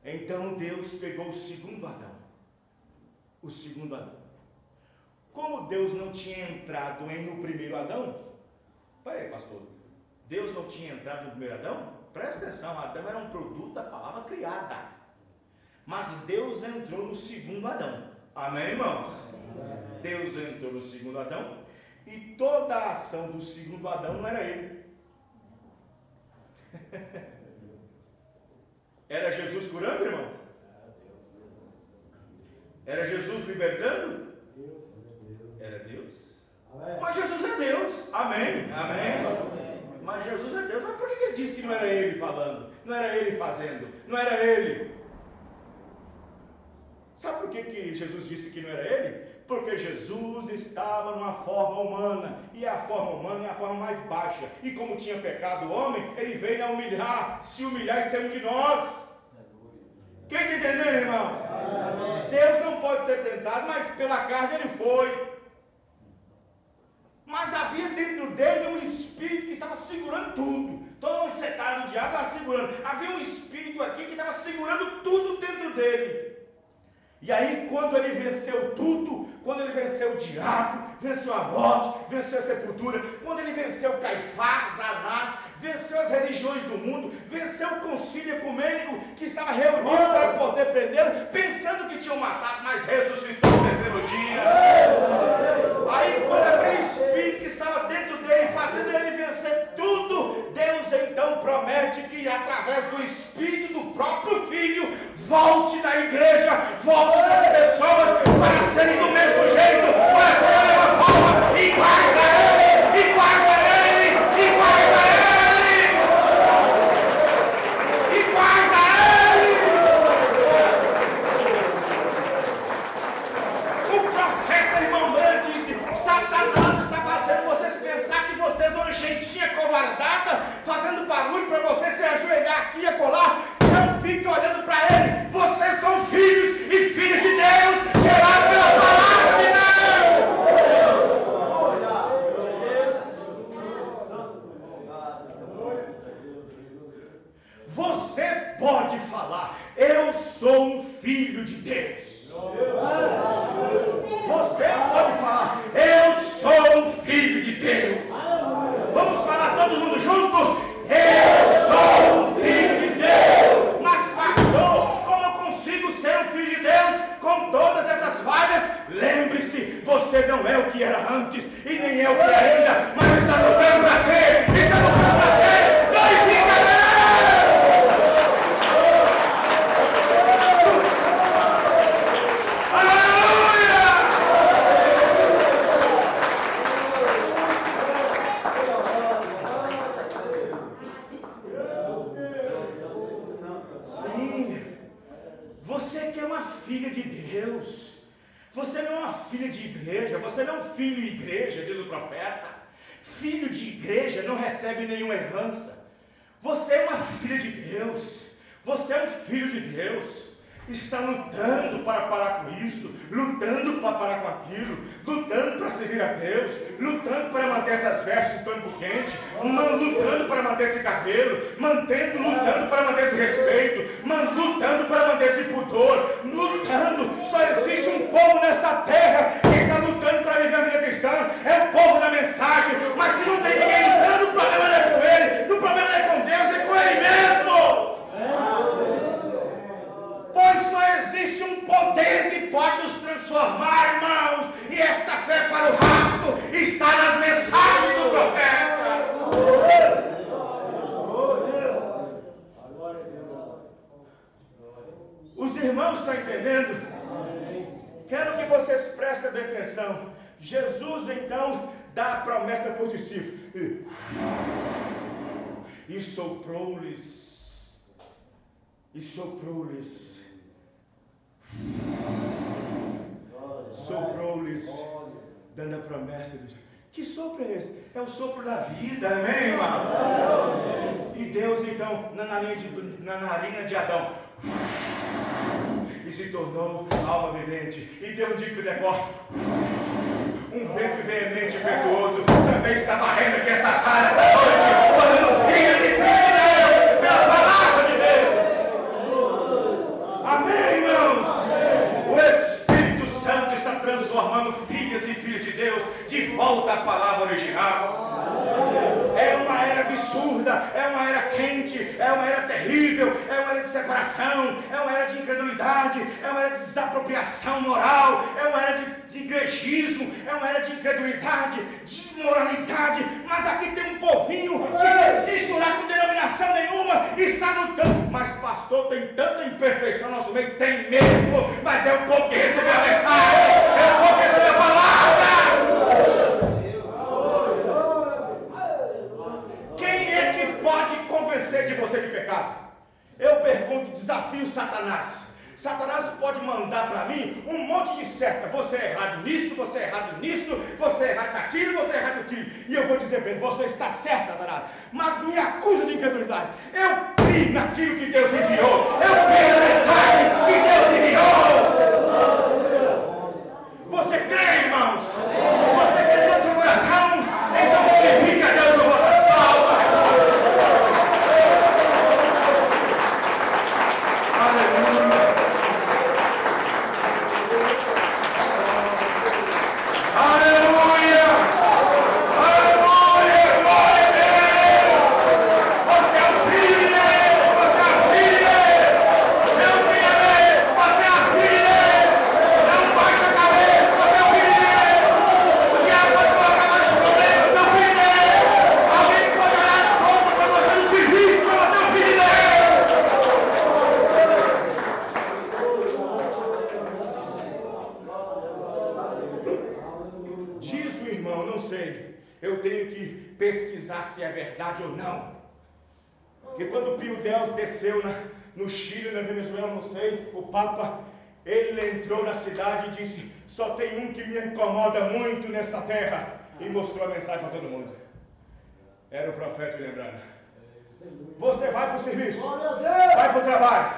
Então Deus pegou o segundo Adão. O segundo Adão. Como Deus não tinha entrado no primeiro Adão, peraí, pastor, Deus não tinha entrado no primeiro Adão? Presta atenção, Adão era um produto da palavra criada. Mas Deus entrou no segundo Adão. Amém, irmão? Deus entrou no segundo Adão, e toda a ação do segundo Adão não era ele. Era Jesus curando, irmãos? Era Jesus libertando? Era Deus. Mas Jesus é Deus. Amém. Amém. Mas Jesus é Deus. Mas por que ele disse que não era ele falando? Não era ele fazendo? Não era ele? Sabe por que Jesus disse que não era ele? Porque Jesus estava numa forma humana. E a forma humana é a forma mais baixa. E como tinha pecado o homem, ele veio a humilhar, se humilhar e ser um de nós. Quem está entendendo, irmão? Deus não pode ser tentado, mas pela carne ele foi. Mas havia dentro dele um espírito que estava segurando tudo. Todo mundo secado do diabo estava segurando. Havia um espírito aqui que estava segurando tudo dentro dele. E aí, quando ele venceu tudo, quando ele venceu o diabo, venceu a morte, venceu a sepultura, quando ele venceu Caifás, Anás, venceu as religiões do mundo, venceu o concílio ecumênico que estava reunido para poder prendê-lo, pensando que tinham matado, mas ressuscitou no terceiro dia. Aí, quando aquele espírito que estava dentro dele, fazendo ele vencer tudo, Deus então promete que através do espírito do próprio Filho, volte da igreja, volte das pessoas para serem do mesmo jeito, para serem da mesma forma, iguais a Ele, iguais a Ele, iguais a Ele, iguais a Ele. O profeta, irmão Branham, disse: Satanás está fazendo vocês pensar que vocês são uma gentinha covardada, fazendo barulho para você se ajoelhar aqui e acolá. Não fique olhando para ele. Vocês são filhos e filhas de Deus, gerados pela Você pode falar: eu sou um filho de Deus. Você pode falar: eu sou um filho de Deus. Vamos falar todo mundo junto? Eu sou um filho de Deus. Mas pastor, como eu consigo ser um filho de Deus com todas essas falhas? Lembre-se, você não é o que era antes e nem é o que é ainda, mas está lutando para ser, está lutando para ser. Glorifica a Deus! Você que é uma filha de Deus, você não é uma filha de igreja, você não é um filho de igreja, diz o profeta. Filho de igreja não recebe nenhuma herança. Você é uma filha de Deus, você é um filho de Deus. Está lutando para parar com isso, lutando para parar com aquilo, lutando para servir a Deus, lutando para manter essas vestes em tempo quente, lutando para manter esse cabelo, lutando para manter esse respeito, lutando para manter esse pudor, lutando. Só existe um povo nessa terra que está lutando para viver a vida cristã, é o povo da mensagem. Mas se não tem ninguém lutando, o problema não é com ele, o problema não é com Deus, é com ele mesmo. Pois só existe um poder que pode nos transformar, irmãos, e esta fé para o rapto está nas mensagens do profeta. Os irmãos estão entendendo? Quero que vocês prestem bem atenção. Jesus então dá a promessa para os discípulos e soprou-lhes, dando a promessa de... Que sopro é esse? É o sopro da vida, amém, irmão? E Deus então, na narina de Adão, e se tornou alma vivente, e deu um dico de corte. Um vento veemente e impetuoso também está varrendo aqui essa sala essa noite, falando filho de Deus, pela palavra de Deus. Amém, irmãos? O Espírito Santo está transformando filhas e filhos de Deus de volta à palavra original. É uma era absurda, é uma era quente, é uma era terrível, é uma era de separação, é uma era de incredulidade, é uma era de desapropriação moral, é uma era de igrejismo, é uma era de incredulidade, de imoralidade. Mas aqui tem um povinho que não existe lá com denominação nenhuma, está lutando. Mas pastor, tem tanta imperfeição no nosso meio, tem mesmo, mas é o povo que recebeu a mensagem, é o povo que recebeu a palavra. Quem é que pode convencer de você de pecado? Eu pergunto, desafio Satanás. Satanás pode mandar para mim um monte de seta. Você é errado nisso, você é errado nisso, você é errado naquilo, você é errado naquilo. E eu vou dizer bem, você está certo, Satanás, mas me acusa de incredulidade. Eu creio naquilo que Deus enviou. Eu creio na mensagem que Deus enviou. Você crê, irmãos? Você crê no seu coração? Então glorifique a Deus com vossas palmas. Aleluia. Aleluia! Aleluia! Glória a Deus! Você é o filho de Deus! Você é a filha de Deus! Você é o filho de Deus! Você é a filha de Deus! Não baixa a cabeça! Você é o filho de Deus! O diabo pode colocar mais problemas! Você é o filho de Deus! Alguém pode olhar contra para você no serviço, mas você é o filho de Deus! Não sei, eu tenho que pesquisar se é verdade ou não. Porque quando Pio Deus desceu no Chile, na Venezuela, não sei, o Papa, ele entrou na cidade e disse: só tem um que me incomoda muito nessa terra, e mostrou a mensagem para todo mundo. Era o profeta, lembrando. Você vai para o serviço, vai para o trabalho,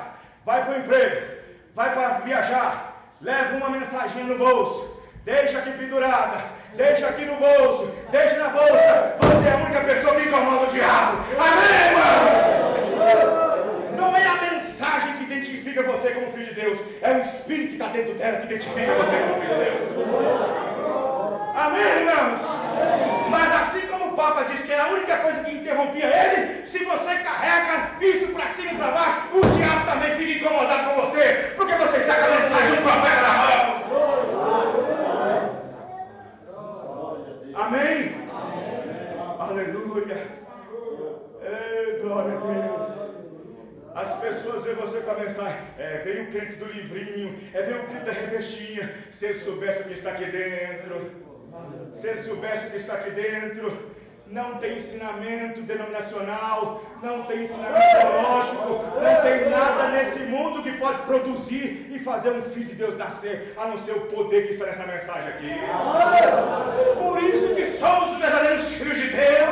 vai para o emprego, vai para viajar, leva uma mensaginha no bolso, deixa aqui pendurada, deixa aqui no bolso, deixa na bolsa. Você é a única pessoa que incomoda o diabo. Amém, irmão? identifica você como filho de Deus. É o Espírito que está dentro dela que identifica você como filho de Deus. Amém, irmãos? Mas assim como o Papa disse que era a única coisa que interrompia ele, se você carrega isso para cima e para baixo, o diabo também fica incomodado com você, porque você está com a mensagem do profeta na mão. Amém? Aleluia. Glória a Deus. As pessoas veem você com a mensagem. Veio o crente do livrinho. Veio o crente da revestinha. Se eles soubessem o que está aqui dentro. Se eles soubessem o que está aqui dentro. Não tem ensinamento denominacional, não tem ensinamento teológico, não tem nada nesse mundo que pode produzir e fazer um filho de Deus nascer, a não ser o poder que está nessa mensagem aqui. Por isso que somos os verdadeiros filhos de Deus.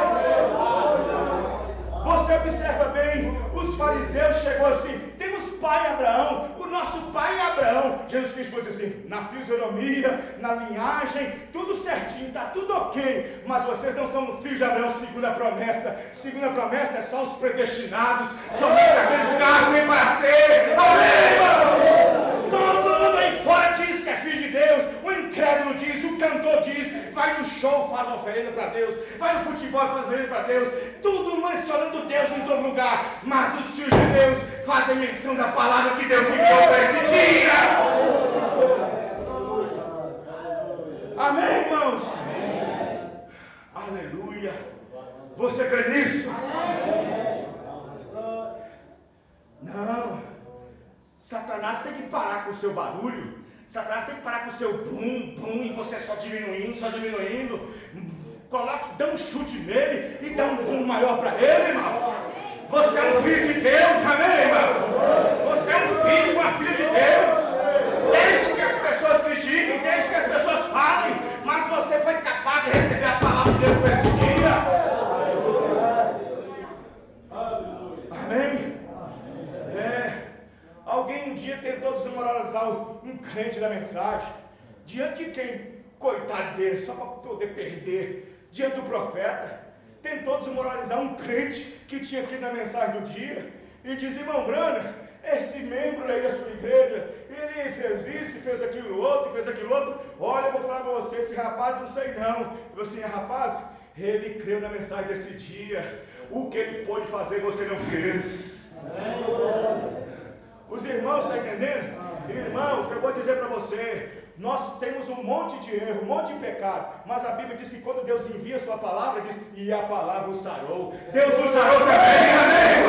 Você observa bem, os fariseus chegou assim, temos pai Abraão, o nosso pai é Abraão. Jesus Cristo disse assim, na fisionomia, na linhagem, tudo certinho, está tudo ok, mas vocês não são filhos de Abraão segundo a promessa. Segundo a promessa é só os predestinados, somente aqueles que nascem para ser. Amém, todo mundo aí fora diz que é filho de Deus, o incrédulo diz, o cantor diz, vai no show, faz oferenda para Deus, vai no futebol, faz oferenda para Deus, tudo mencionando Deus em todo lugar, mas os filhos de Deus fazem menção da palavra que Deus enviou para esse dia. Amém, irmãos? Amém. Aleluia. Você crê nisso? Amém. Não. Satanás tem que parar com o seu barulho. Satanás tem que parar com o seu bum, bum, e você só diminuindo. Dá um chute nele e dá um bum maior para ele, irmãos. Você é um filho de Deus, amém, irmão? Você é um filho, uma filha de Deus. Deixe que as pessoas critiquem, deixe que as pessoas falem, mas você foi capaz de receber a palavra de Deus para esse dia. Amém? Alguém um dia tentou desmoralizar um crente da mensagem. Diante de quem? Coitado dele, só para poder perder. Diante do profeta. Tentou desmoralizar um crente que tinha aqui na mensagem do dia. E diz, irmão Brana, esse membro aí da sua igreja, ele fez isso, fez aquilo outro. Olha, eu vou falar para você, esse rapaz não sei não. Eu assim, rapaz, ele creu na mensagem desse dia. O que ele pôde fazer, você não fez. Os irmãos, está entendendo? Irmãos, eu vou dizer para você, nós temos um monte de erro, um monte de pecado, mas a Bíblia diz que quando Deus envia a sua palavra, diz, e a palavra o sarou. Deus nos sarou também, amém?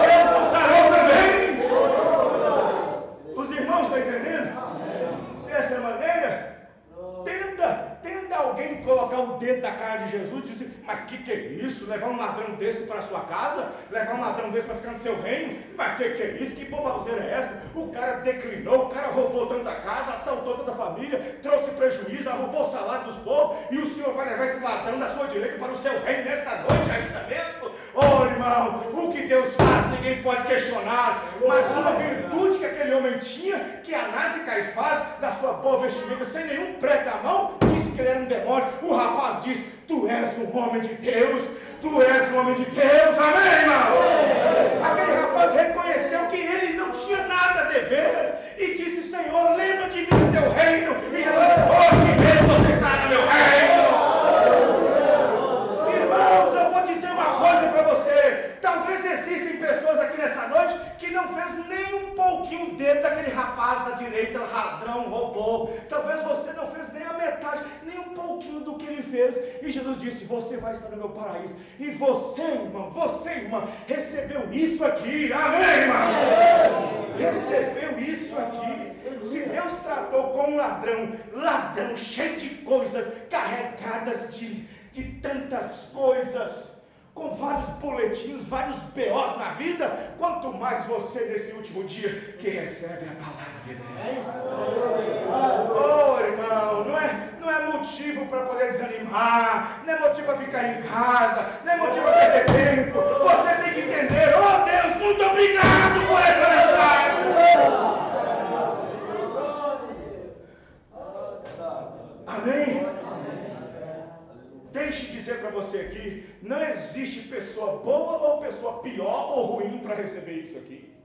Deus nos sarou também. Os irmãos, estão entendendo? Dessa maneira, tenta alguém colocar o dedo da cara de Jesus e dizer, mas que é isso? Levar um ladrão desse para a sua casa? Levar um ladrão desse para ficar no seu reino? Mas que é isso? Que bobazeira é essa? O cara declinou, o cara roubou tanta casa, assaltou tanta família, trouxe prejuízo, roubou o salário dos povos, e o Senhor vai levar esse ladrão da sua direita para o seu reino nesta noite ainda mesmo? Oh, irmão, o que Deus faz ninguém pode questionar, mas uma virtude que aquele homem tinha, que Anás e Caifás, da sua boa vestimenta, sem nenhum prego na mão, disse que ele era um demônio. O rapaz disse, tu és um homem de Deus, amém, irmão? Aquele rapaz reconheceu que ele não tinha nada a dever, e disse, Senhor, lembra de mim no teu reino, e Jesus disse, hoje mesmo você estará no meu reino. Irmãos, eu vou dizer uma coisa para você, talvez existem pessoas aqui nessa noite que não fez nem um pouquinho o dedo daquele rapaz da direita, ladrão, roubou. Talvez você não fez nem a metade, nem um pouquinho do que ele fez. E Jesus disse, você vai estar no meu paraíso. E você, irmão, irmã, recebeu isso aqui. Amém, irmão? Recebeu isso aqui. Se Deus tratou com um ladrão cheio de coisas, carregadas de tantas coisas, com vários boletins, vários B.O.s na vida, quanto mais você nesse último dia que recebe a palavra de Deus. Oh, irmão, não é motivo para poder desanimar, não é motivo para ficar em casa, não é motivo para perder tempo. Você tem que entender, oh Deus, muito obrigado por essa mensagem. Amém? Deixe dizer para você aqui, não existe pessoa boa ou pessoa pior ou ruim para receber isso aqui.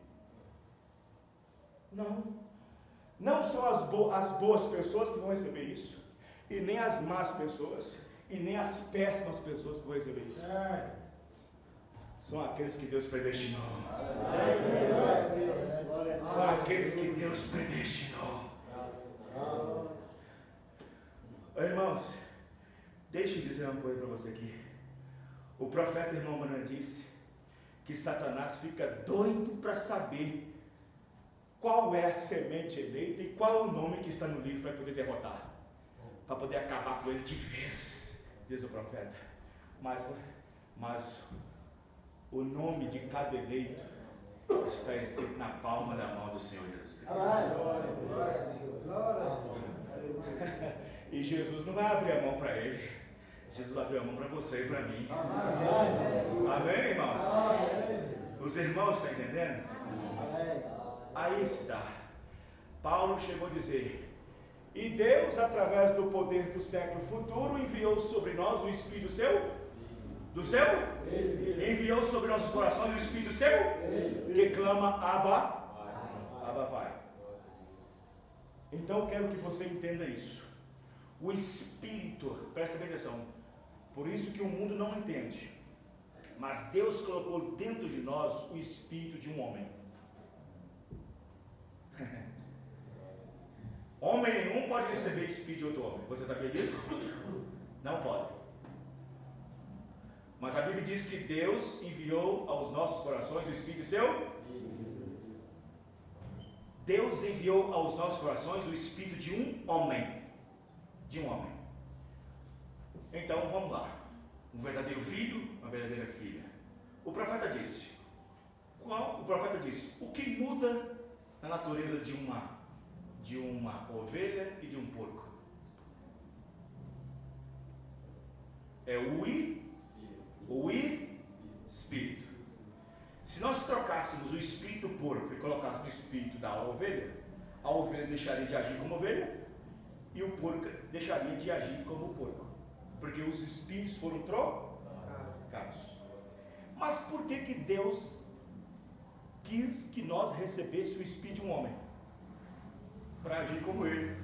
Não são as boas pessoas que vão receber isso, e nem as más pessoas, e nem as péssimas pessoas que vão receber isso. São aqueles que Deus predestinou. São aqueles que Deus predestinou. Irmãos, deixe eu dizer uma coisa para você aqui. O profeta irmão Branham disse que Satanás fica doido para saber qual é a semente eleita e qual é o nome que está no livro para poder derrotar, para poder acabar com ele de vez, diz o profeta. Mas o nome de cada eleito está escrito na palma da mão do Senhor Jesus Cristo. E Jesus não vai abrir a mão para ele. Jesus vai abrir a mão para você e para mim. Amém, irmãos? Os irmãos estão entendendo? Aí está. Paulo chegou a dizer: e Deus, através do poder do século futuro, enviou sobre nós o Espírito do céu? Enviou sobre nossos corações o Espírito do céu? Que clama Abba Pai. Então eu quero que você entenda isso. O Espírito, presta bem atenção, por isso que o mundo não entende, mas Deus colocou dentro de nós o Espírito de um homem. Homem nenhum pode receber espírito de outro homem. Você sabia disso? Não pode. Mas a Bíblia diz que Deus enviou aos nossos corações o Espírito seu. Deus enviou aos nossos corações o Espírito de um homem. De um homem. Então vamos lá. Um verdadeiro filho, uma verdadeira filha. O profeta disse: o que muda na natureza de uma ovelha e de um porco? É o espírito. Se nós trocássemos o espírito do porco e colocássemos o espírito da ovelha, a ovelha deixaria de agir como ovelha e o porco deixaria de agir como o porco, porque os espíritos foram trocados. Mas por que Deus quis que nós recebêssemos o espírito de um homem? Para agir como ele.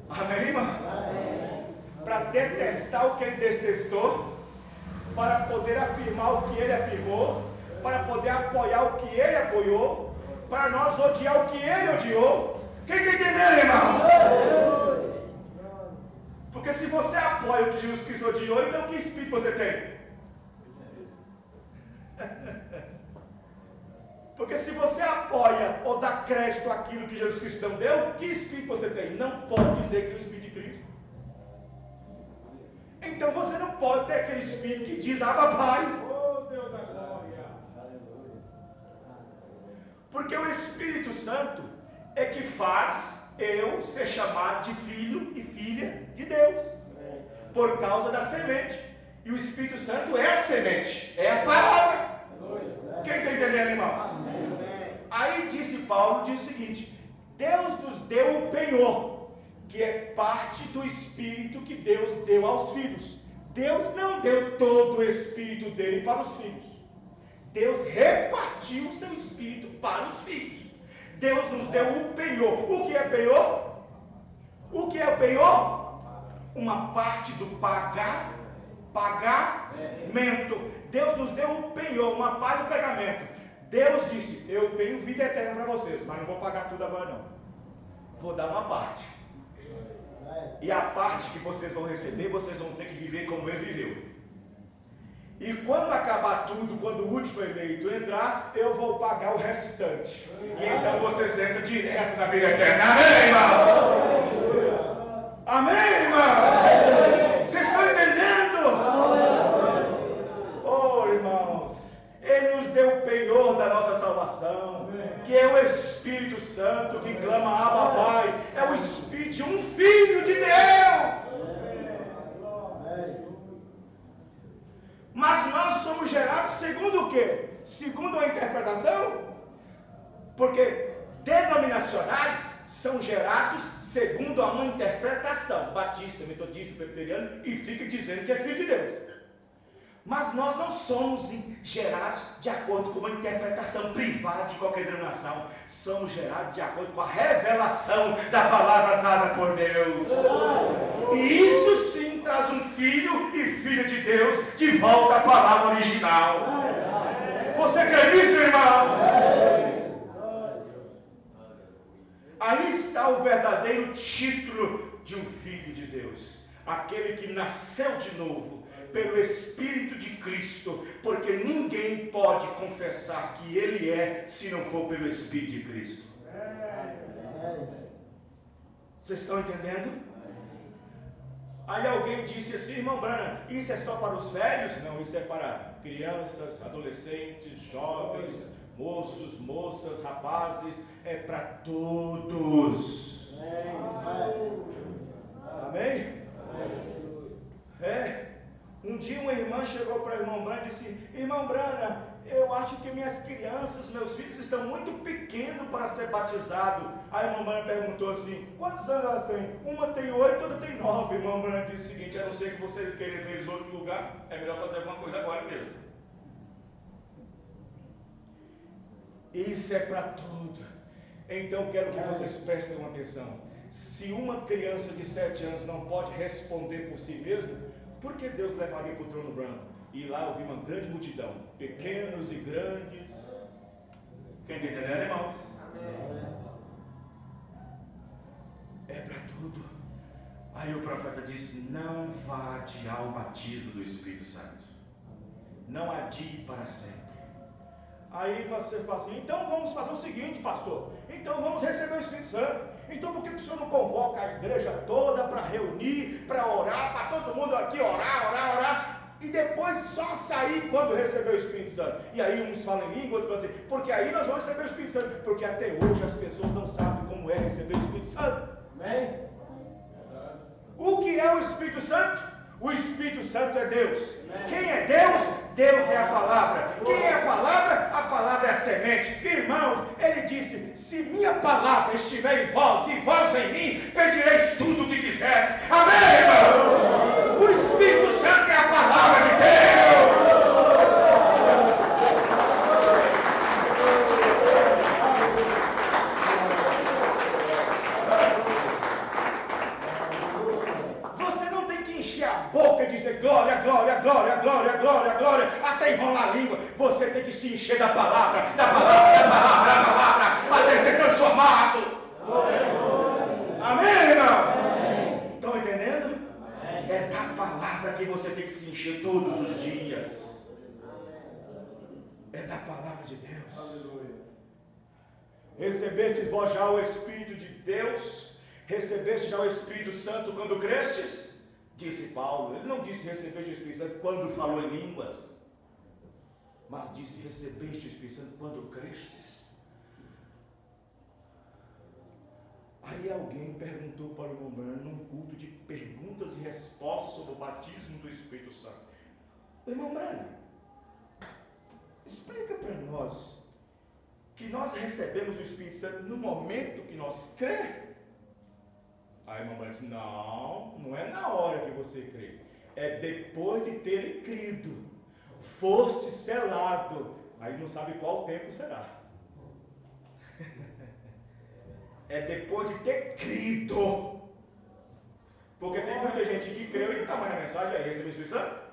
Amém, irmãos? Para detestar o que ele detestou, para poder afirmar o que ele afirmou, para poder apoiar o que ele apoiou, para nós odiar o que ele odiou. Quem está entendendo, irmão? Porque se você apoia o que Jesus Cristo odiou, então que espírito você tem? Porque se você apoia ou dá crédito àquilo que Jesus Cristo não deu, que espírito você tem? Não pode dizer que tem o Espírito de Cristo. Então você não pode ter aquele espírito que diz Abba Pai. Oh, Deus da glória. Porque o Espírito Santo é que faz eu ser chamado de filho e filha de Deus, por causa da semente. E o Espírito Santo é a semente, é a palavra. Quem está entendendo, irmãos? Aí disse Paulo, diz o seguinte: Deus nos deu o penhor, que é parte do Espírito que Deus deu aos filhos. Deus não deu todo o Espírito dele para os filhos. Deus repartiu o seu Espírito para os filhos. Deus nos deu o penhor. O que é penhor? O que é o penhor? Uma parte do pagamento. Deus nos deu o penhor, uma parte do pagamento. Deus disse: eu tenho vida eterna para vocês, mas não vou pagar tudo agora não. Vou dar uma parte. E a parte que vocês vão receber, vocês vão ter que viver como ele viveu. E quando acabar tudo, quando o último eleito entrar, eu vou pagar o restante. E então vocês entram direto na vida eterna. Amém, irmão? Amém, irmão? Vocês estão entendendo? Oh, irmãos, Ele nos deu o penhor da nossa salvação, que é o Espírito Santo que clama Abba Pai. É o Espírito de um Filho de Deus. Mas nós somos gerados segundo o quê? Segundo a interpretação? Porque denominacionais são gerados segundo a uma interpretação. Batista, metodista, presbiteriano, e fica dizendo que é filho de Deus. Mas nós não somos gerados de acordo com uma interpretação privada de qualquer denominação. Somos gerados de acordo com a revelação da palavra dada por Deus. E isso sim traz um filho e filha de Deus de volta à palavra original. Você crê nisso, irmão? Aí está o verdadeiro título de um filho de Deus. Aquele que nasceu de novo pelo Espírito de Cristo, porque ninguém pode confessar que ele é, se não for pelo Espírito de Cristo. Vocês estão entendendo? Aí alguém disse assim, irmão Branham, isso é só para os velhos? Não, isso é para crianças, adolescentes, jovens, moços, moças, rapazes, é para todos. Amém? Um dia uma irmã chegou para o irmão Branham e disse, irmão Branham, eu acho que minhas crianças, meus filhos estão muito pequenos para ser batizado. Aí o irmão Branham perguntou assim, quantos anos elas têm? Uma tem 8, outra tem 9. O irmão Branham disse o seguinte, a não ser que você queira ver eles em outro lugar, é melhor fazer alguma coisa agora mesmo. Isso é para tudo. Então quero que vocês prestem atenção. Se uma criança de 7 anos não pode responder por si mesmo, por que Deus levaria para o trono branco? E lá eu vi uma grande multidão, pequenos e grandes. Quem está entendendo, irmãos? É para tudo. Aí o profeta disse, não vá adiar o batismo do Espírito Santo. Não adie para sempre. Aí você fala assim, então vamos fazer o seguinte, pastor, então vamos receber o Espírito Santo. Então por que o senhor não convoca a igreja toda para reunir, para orar, para todo mundo aqui orar, e depois só sair quando receber o Espírito Santo? E aí uns falam em língua, outros falam assim, porque aí nós vamos receber o Espírito Santo, porque até hoje as pessoas não sabem como é receber o Espírito Santo. Amém? O que é o Espírito Santo? O Espírito Santo é Deus. Quem é Deus? Deus é a palavra. Quem é a palavra? A palavra é a semente. Irmãos, ele disse, se minha palavra estiver em vós e vós em mim, pedireis tudo o que quiseres. Amém, irmão? O Espírito Santo é a palavra de Deus. Boca e dizer glória, glória, glória, glória, glória, glória, até enrolar a língua. Você tem que se encher da palavra, da palavra, da palavra, da palavra, até ser transformado. Amém, irmão? Estão entendendo? É da palavra que você tem que se encher todos os dias. É da palavra de Deus. Recebeste vós já o Espírito de Deus? Recebeste já o Espírito Santo quando crestes? Disse Paulo, ele não disse recebeste o Espírito Santo quando falou em línguas, mas disse recebeste o Espírito Santo quando crestes. Aí alguém perguntou para o irmão Branham num culto de perguntas e respostas sobre o batismo do Espírito Santo. Irmão Branham, explica para nós que nós recebemos o Espírito Santo no momento que nós cremos. Aí a irmã Branham disse, não é na hora que você crê, é depois de ter crido, foste selado, aí não sabe qual tempo será. É depois de ter crido, porque tem muita gente que creu e não está mais na mensagem, aí recebeu o Espírito Santo?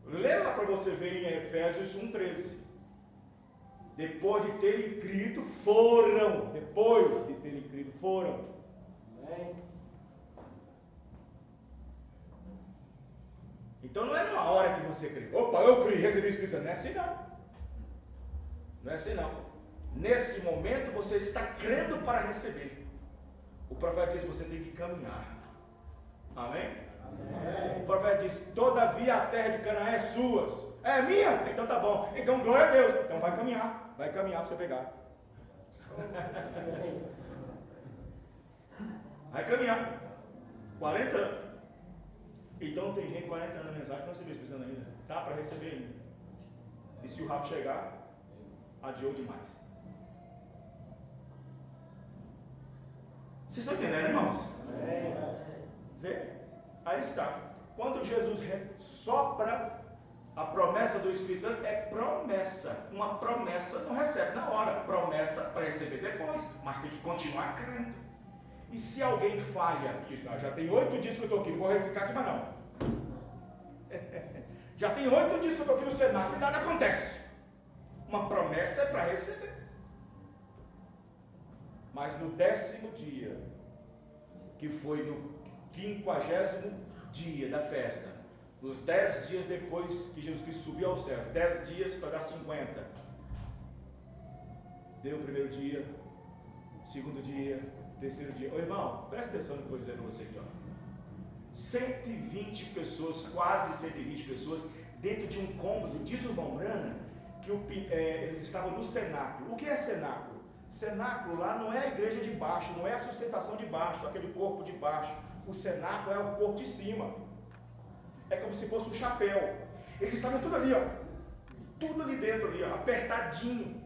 Lê lá para você ver em Efésios 1,13. Depois de terem crido, foram. Depois de terem crido, foram. Então não é na hora que você crê. Opa, eu criei, recebi o Espírito Santo. Não é assim não. Não é assim não. Nesse momento você está crendo para receber. O profeta diz que você tem que caminhar. Amém? O profeta diz, todavia a terra de Canaã é sua. É minha? Então tá bom. Então glória a Deus. Então vai caminhar para você pegar. Vai caminhar. 40 anos. Então tem gente 40 anos na mensagem que não recebeu o Espírito Santo ainda. Tá para receber ainda. E se o rápido chegar, adiou demais. Vocês estão entendendo, irmãos? Vê? Aí está. Quando Jesus sopra a promessa do Espírito Santo, é promessa. Uma promessa não recebe na hora. Promessa para receber depois. Mas tem que continuar crendo. E se alguém falha, diz, não, já tem 8 dias que eu estou aqui, não vou ficar aqui mais não. Já tem 8 dias que eu estou aqui no cenáculo e nada acontece. Uma promessa é para receber. Mas no 10º dia, que foi no 50º dia da festa, nos 10 dias depois que Jesus Cristo subiu aos céus, 10 dias para dar 50, deu o primeiro dia, segundo dia, terceiro dia. Ô irmão, presta atenção no que eu vou dizer para você aqui, ó. 120 pessoas, quase 120 pessoas, dentro de um cômodo, diz o irmão Brana, que eles estavam no cenáculo. O que é cenáculo? Cenáculo lá não é a igreja de baixo, não é a sustentação de baixo, aquele corpo de baixo. O cenáculo é o corpo de cima. É como se fosse um chapéu. Eles estavam tudo ali, ó. Tudo ali dentro, ali, ó, apertadinho.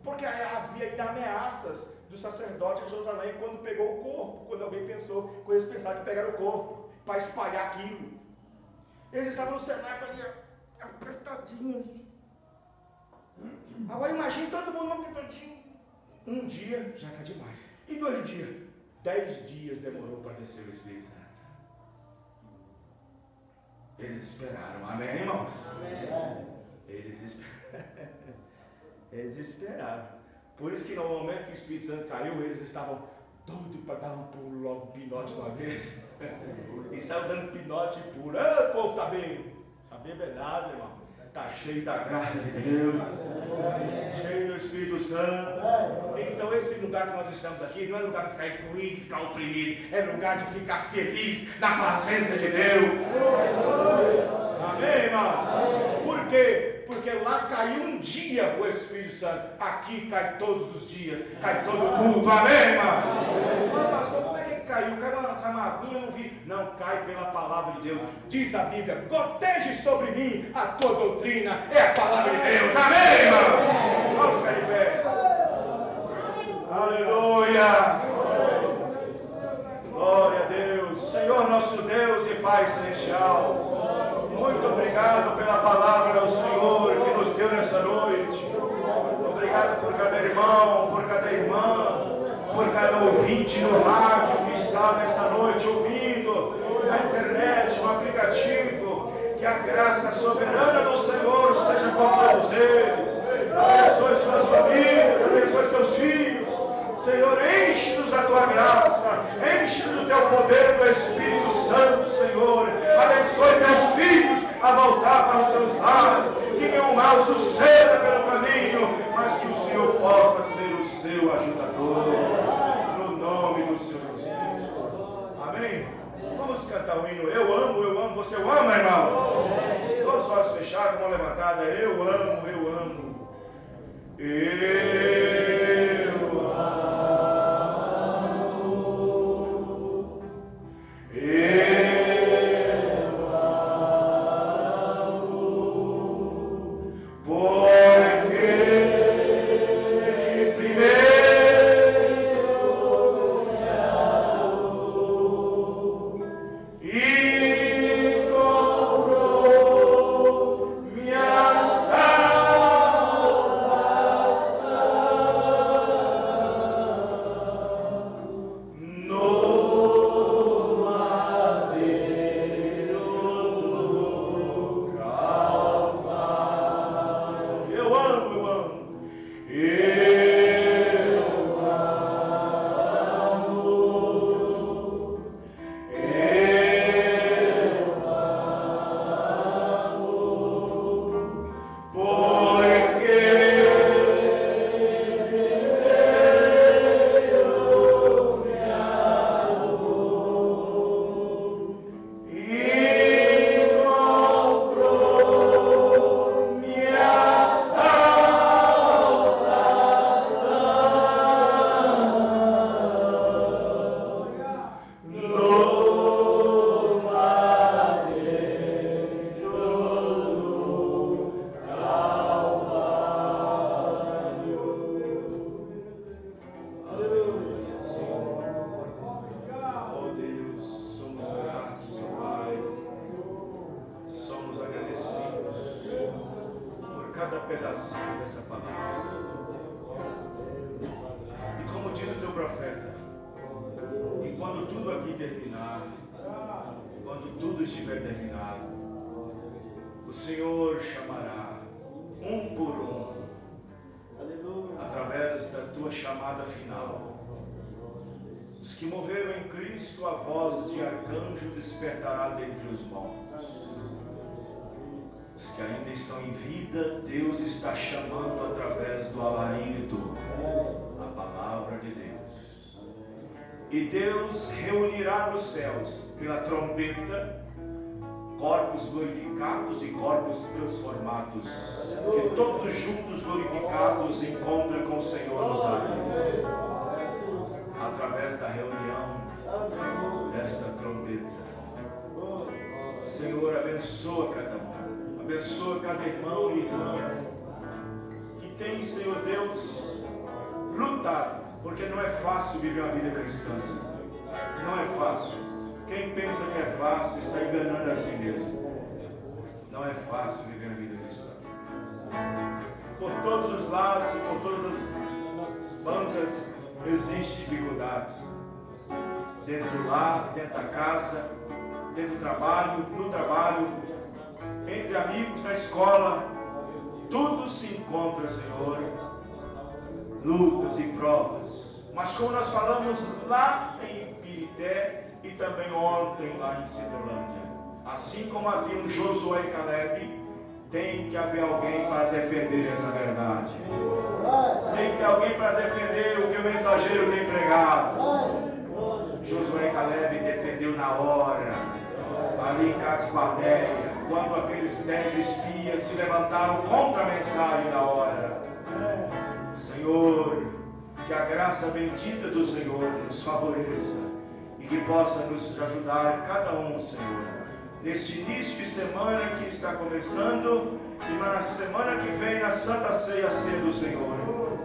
Porque havia ainda ameaças do sacerdote de Jerusalém quando pegou o corpo, quando alguém pensou, quando eles pensaram que pegaram o corpo, para espalhar aquilo. Eles estavam no cenáculo ali, ó, apertadinho ali. Agora imagine todo mundo apertadinho. Um dia já está demais. E 2 dias? 10 dias demorou para descer o Espírito Santo. Eles esperaram. Amém, irmãos? Amém. Eles esperaram. Por isso que no momento que o Espírito Santo caiu, eles estavam doidos para dar um pulo logo, um pinote de uma vez. E saiu dando pinote e pulo. Ah, o povo está bem. A Bíblia é nada, irmão. Está cheio da graça de Deus, cheio do Espírito Santo. Então esse lugar que nós estamos aqui não é lugar de ficar incluído, de ficar oprimido, é lugar de ficar feliz na presença de Deus. Amém, irmãos? Por quê? Porque lá caiu um dia o Espírito Santo, aqui cai todos os dias, cai todo culto. Amém, irmão? Mas pastor, como é que caiu? Cai uma aguinha, eu não vi. Não, cai pela palavra de Deus. Diz a Bíblia, goteje sobre mim a tua doutrina, é a palavra de Deus. Amém, irmão? Vamos ficar de pé. Aleluia. Glória a Deus. Senhor nosso Deus e Pai Celestial, muito obrigado pela palavra do Senhor que nos deu nessa noite. Obrigado por cada irmão, por cada irmã, por cada ouvinte no rádio que está nessa noite ouvindo, na internet, no aplicativo. Que a graça soberana do Senhor seja com todos eles. Abençoe suas famílias, abençoe seus filhos. Senhor, enche-nos da tua graça, enche-nos do teu poder do Espírito Santo, Senhor. Abençoe teus filhos a voltar para os seus lares, que nenhum mal suceda pelo caminho, mas que o Senhor possa ser o seu ajudador, no nome do Senhor Jesus. Amém? Vamos cantar o hino Eu amo, eu amo. Você o ama, irmão? Todos os olhos fechados, mão levantada. Eu amo, eu amo. Eu amo. Minha salvação. cada pedacinho dessa palavra. E como diz o teu profeta, e quando tudo aqui terminar, quando tudo estiver terminado, o Senhor chamará um por um, através da tua chamada final. Os que morreram em Cristo, a voz de arcanjo despertará dentre os mortos. Os que ainda estão em vida, Deus está chamando através do alarido, a palavra de Deus. E Deus reunirá nos céus, pela trombeta, corpos glorificados e corpos transformados, que todos juntos glorificados encontram com o Senhor nos ares, através da reunião desta trombeta. Senhor, abençoa cada um, abençoa cada irmão e irmã que tem, Senhor Deus, lutado, porque não é fácil viver uma vida cristã. Não é fácil. Quem pensa que é fácil está enganando a si mesmo. Não é fácil viver a vida cristã. Por todos os lados e por todas as bancas existe dificuldade. Dentro do lar, dentro da casa, dentro do trabalho, no trabalho, entre amigos, na escola. Tudo se encontra, Senhor, lutas e provas. Mas como nós falamos lá em Pirité e também ontem lá em Citrolândia, assim como havia um Josué e Caleb, tem que haver alguém para defender essa verdade. Tem que ter alguém para defender o que o mensageiro tem pregado. Josué e Caleb defendeu na hora, ali em Cades Barneia, quando aqueles 10 espias se levantaram contra a mensagem da hora. Senhor, que a graça bendita do Senhor nos favoreça e que possa nos ajudar cada um, Senhor, nesse início de semana que está começando e na semana que vem, na Santa Ceia do Senhor.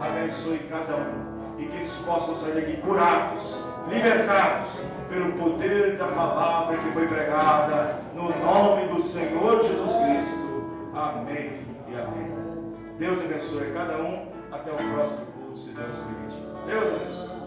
Abençoe cada um e que eles possam sair daqui curados, libertados pelo poder da palavra que foi pregada no nome do Senhor Jesus Cristo. Amém e amém. Deus abençoe cada um. Até o próximo culto, se Deus permitir. Deus abençoe.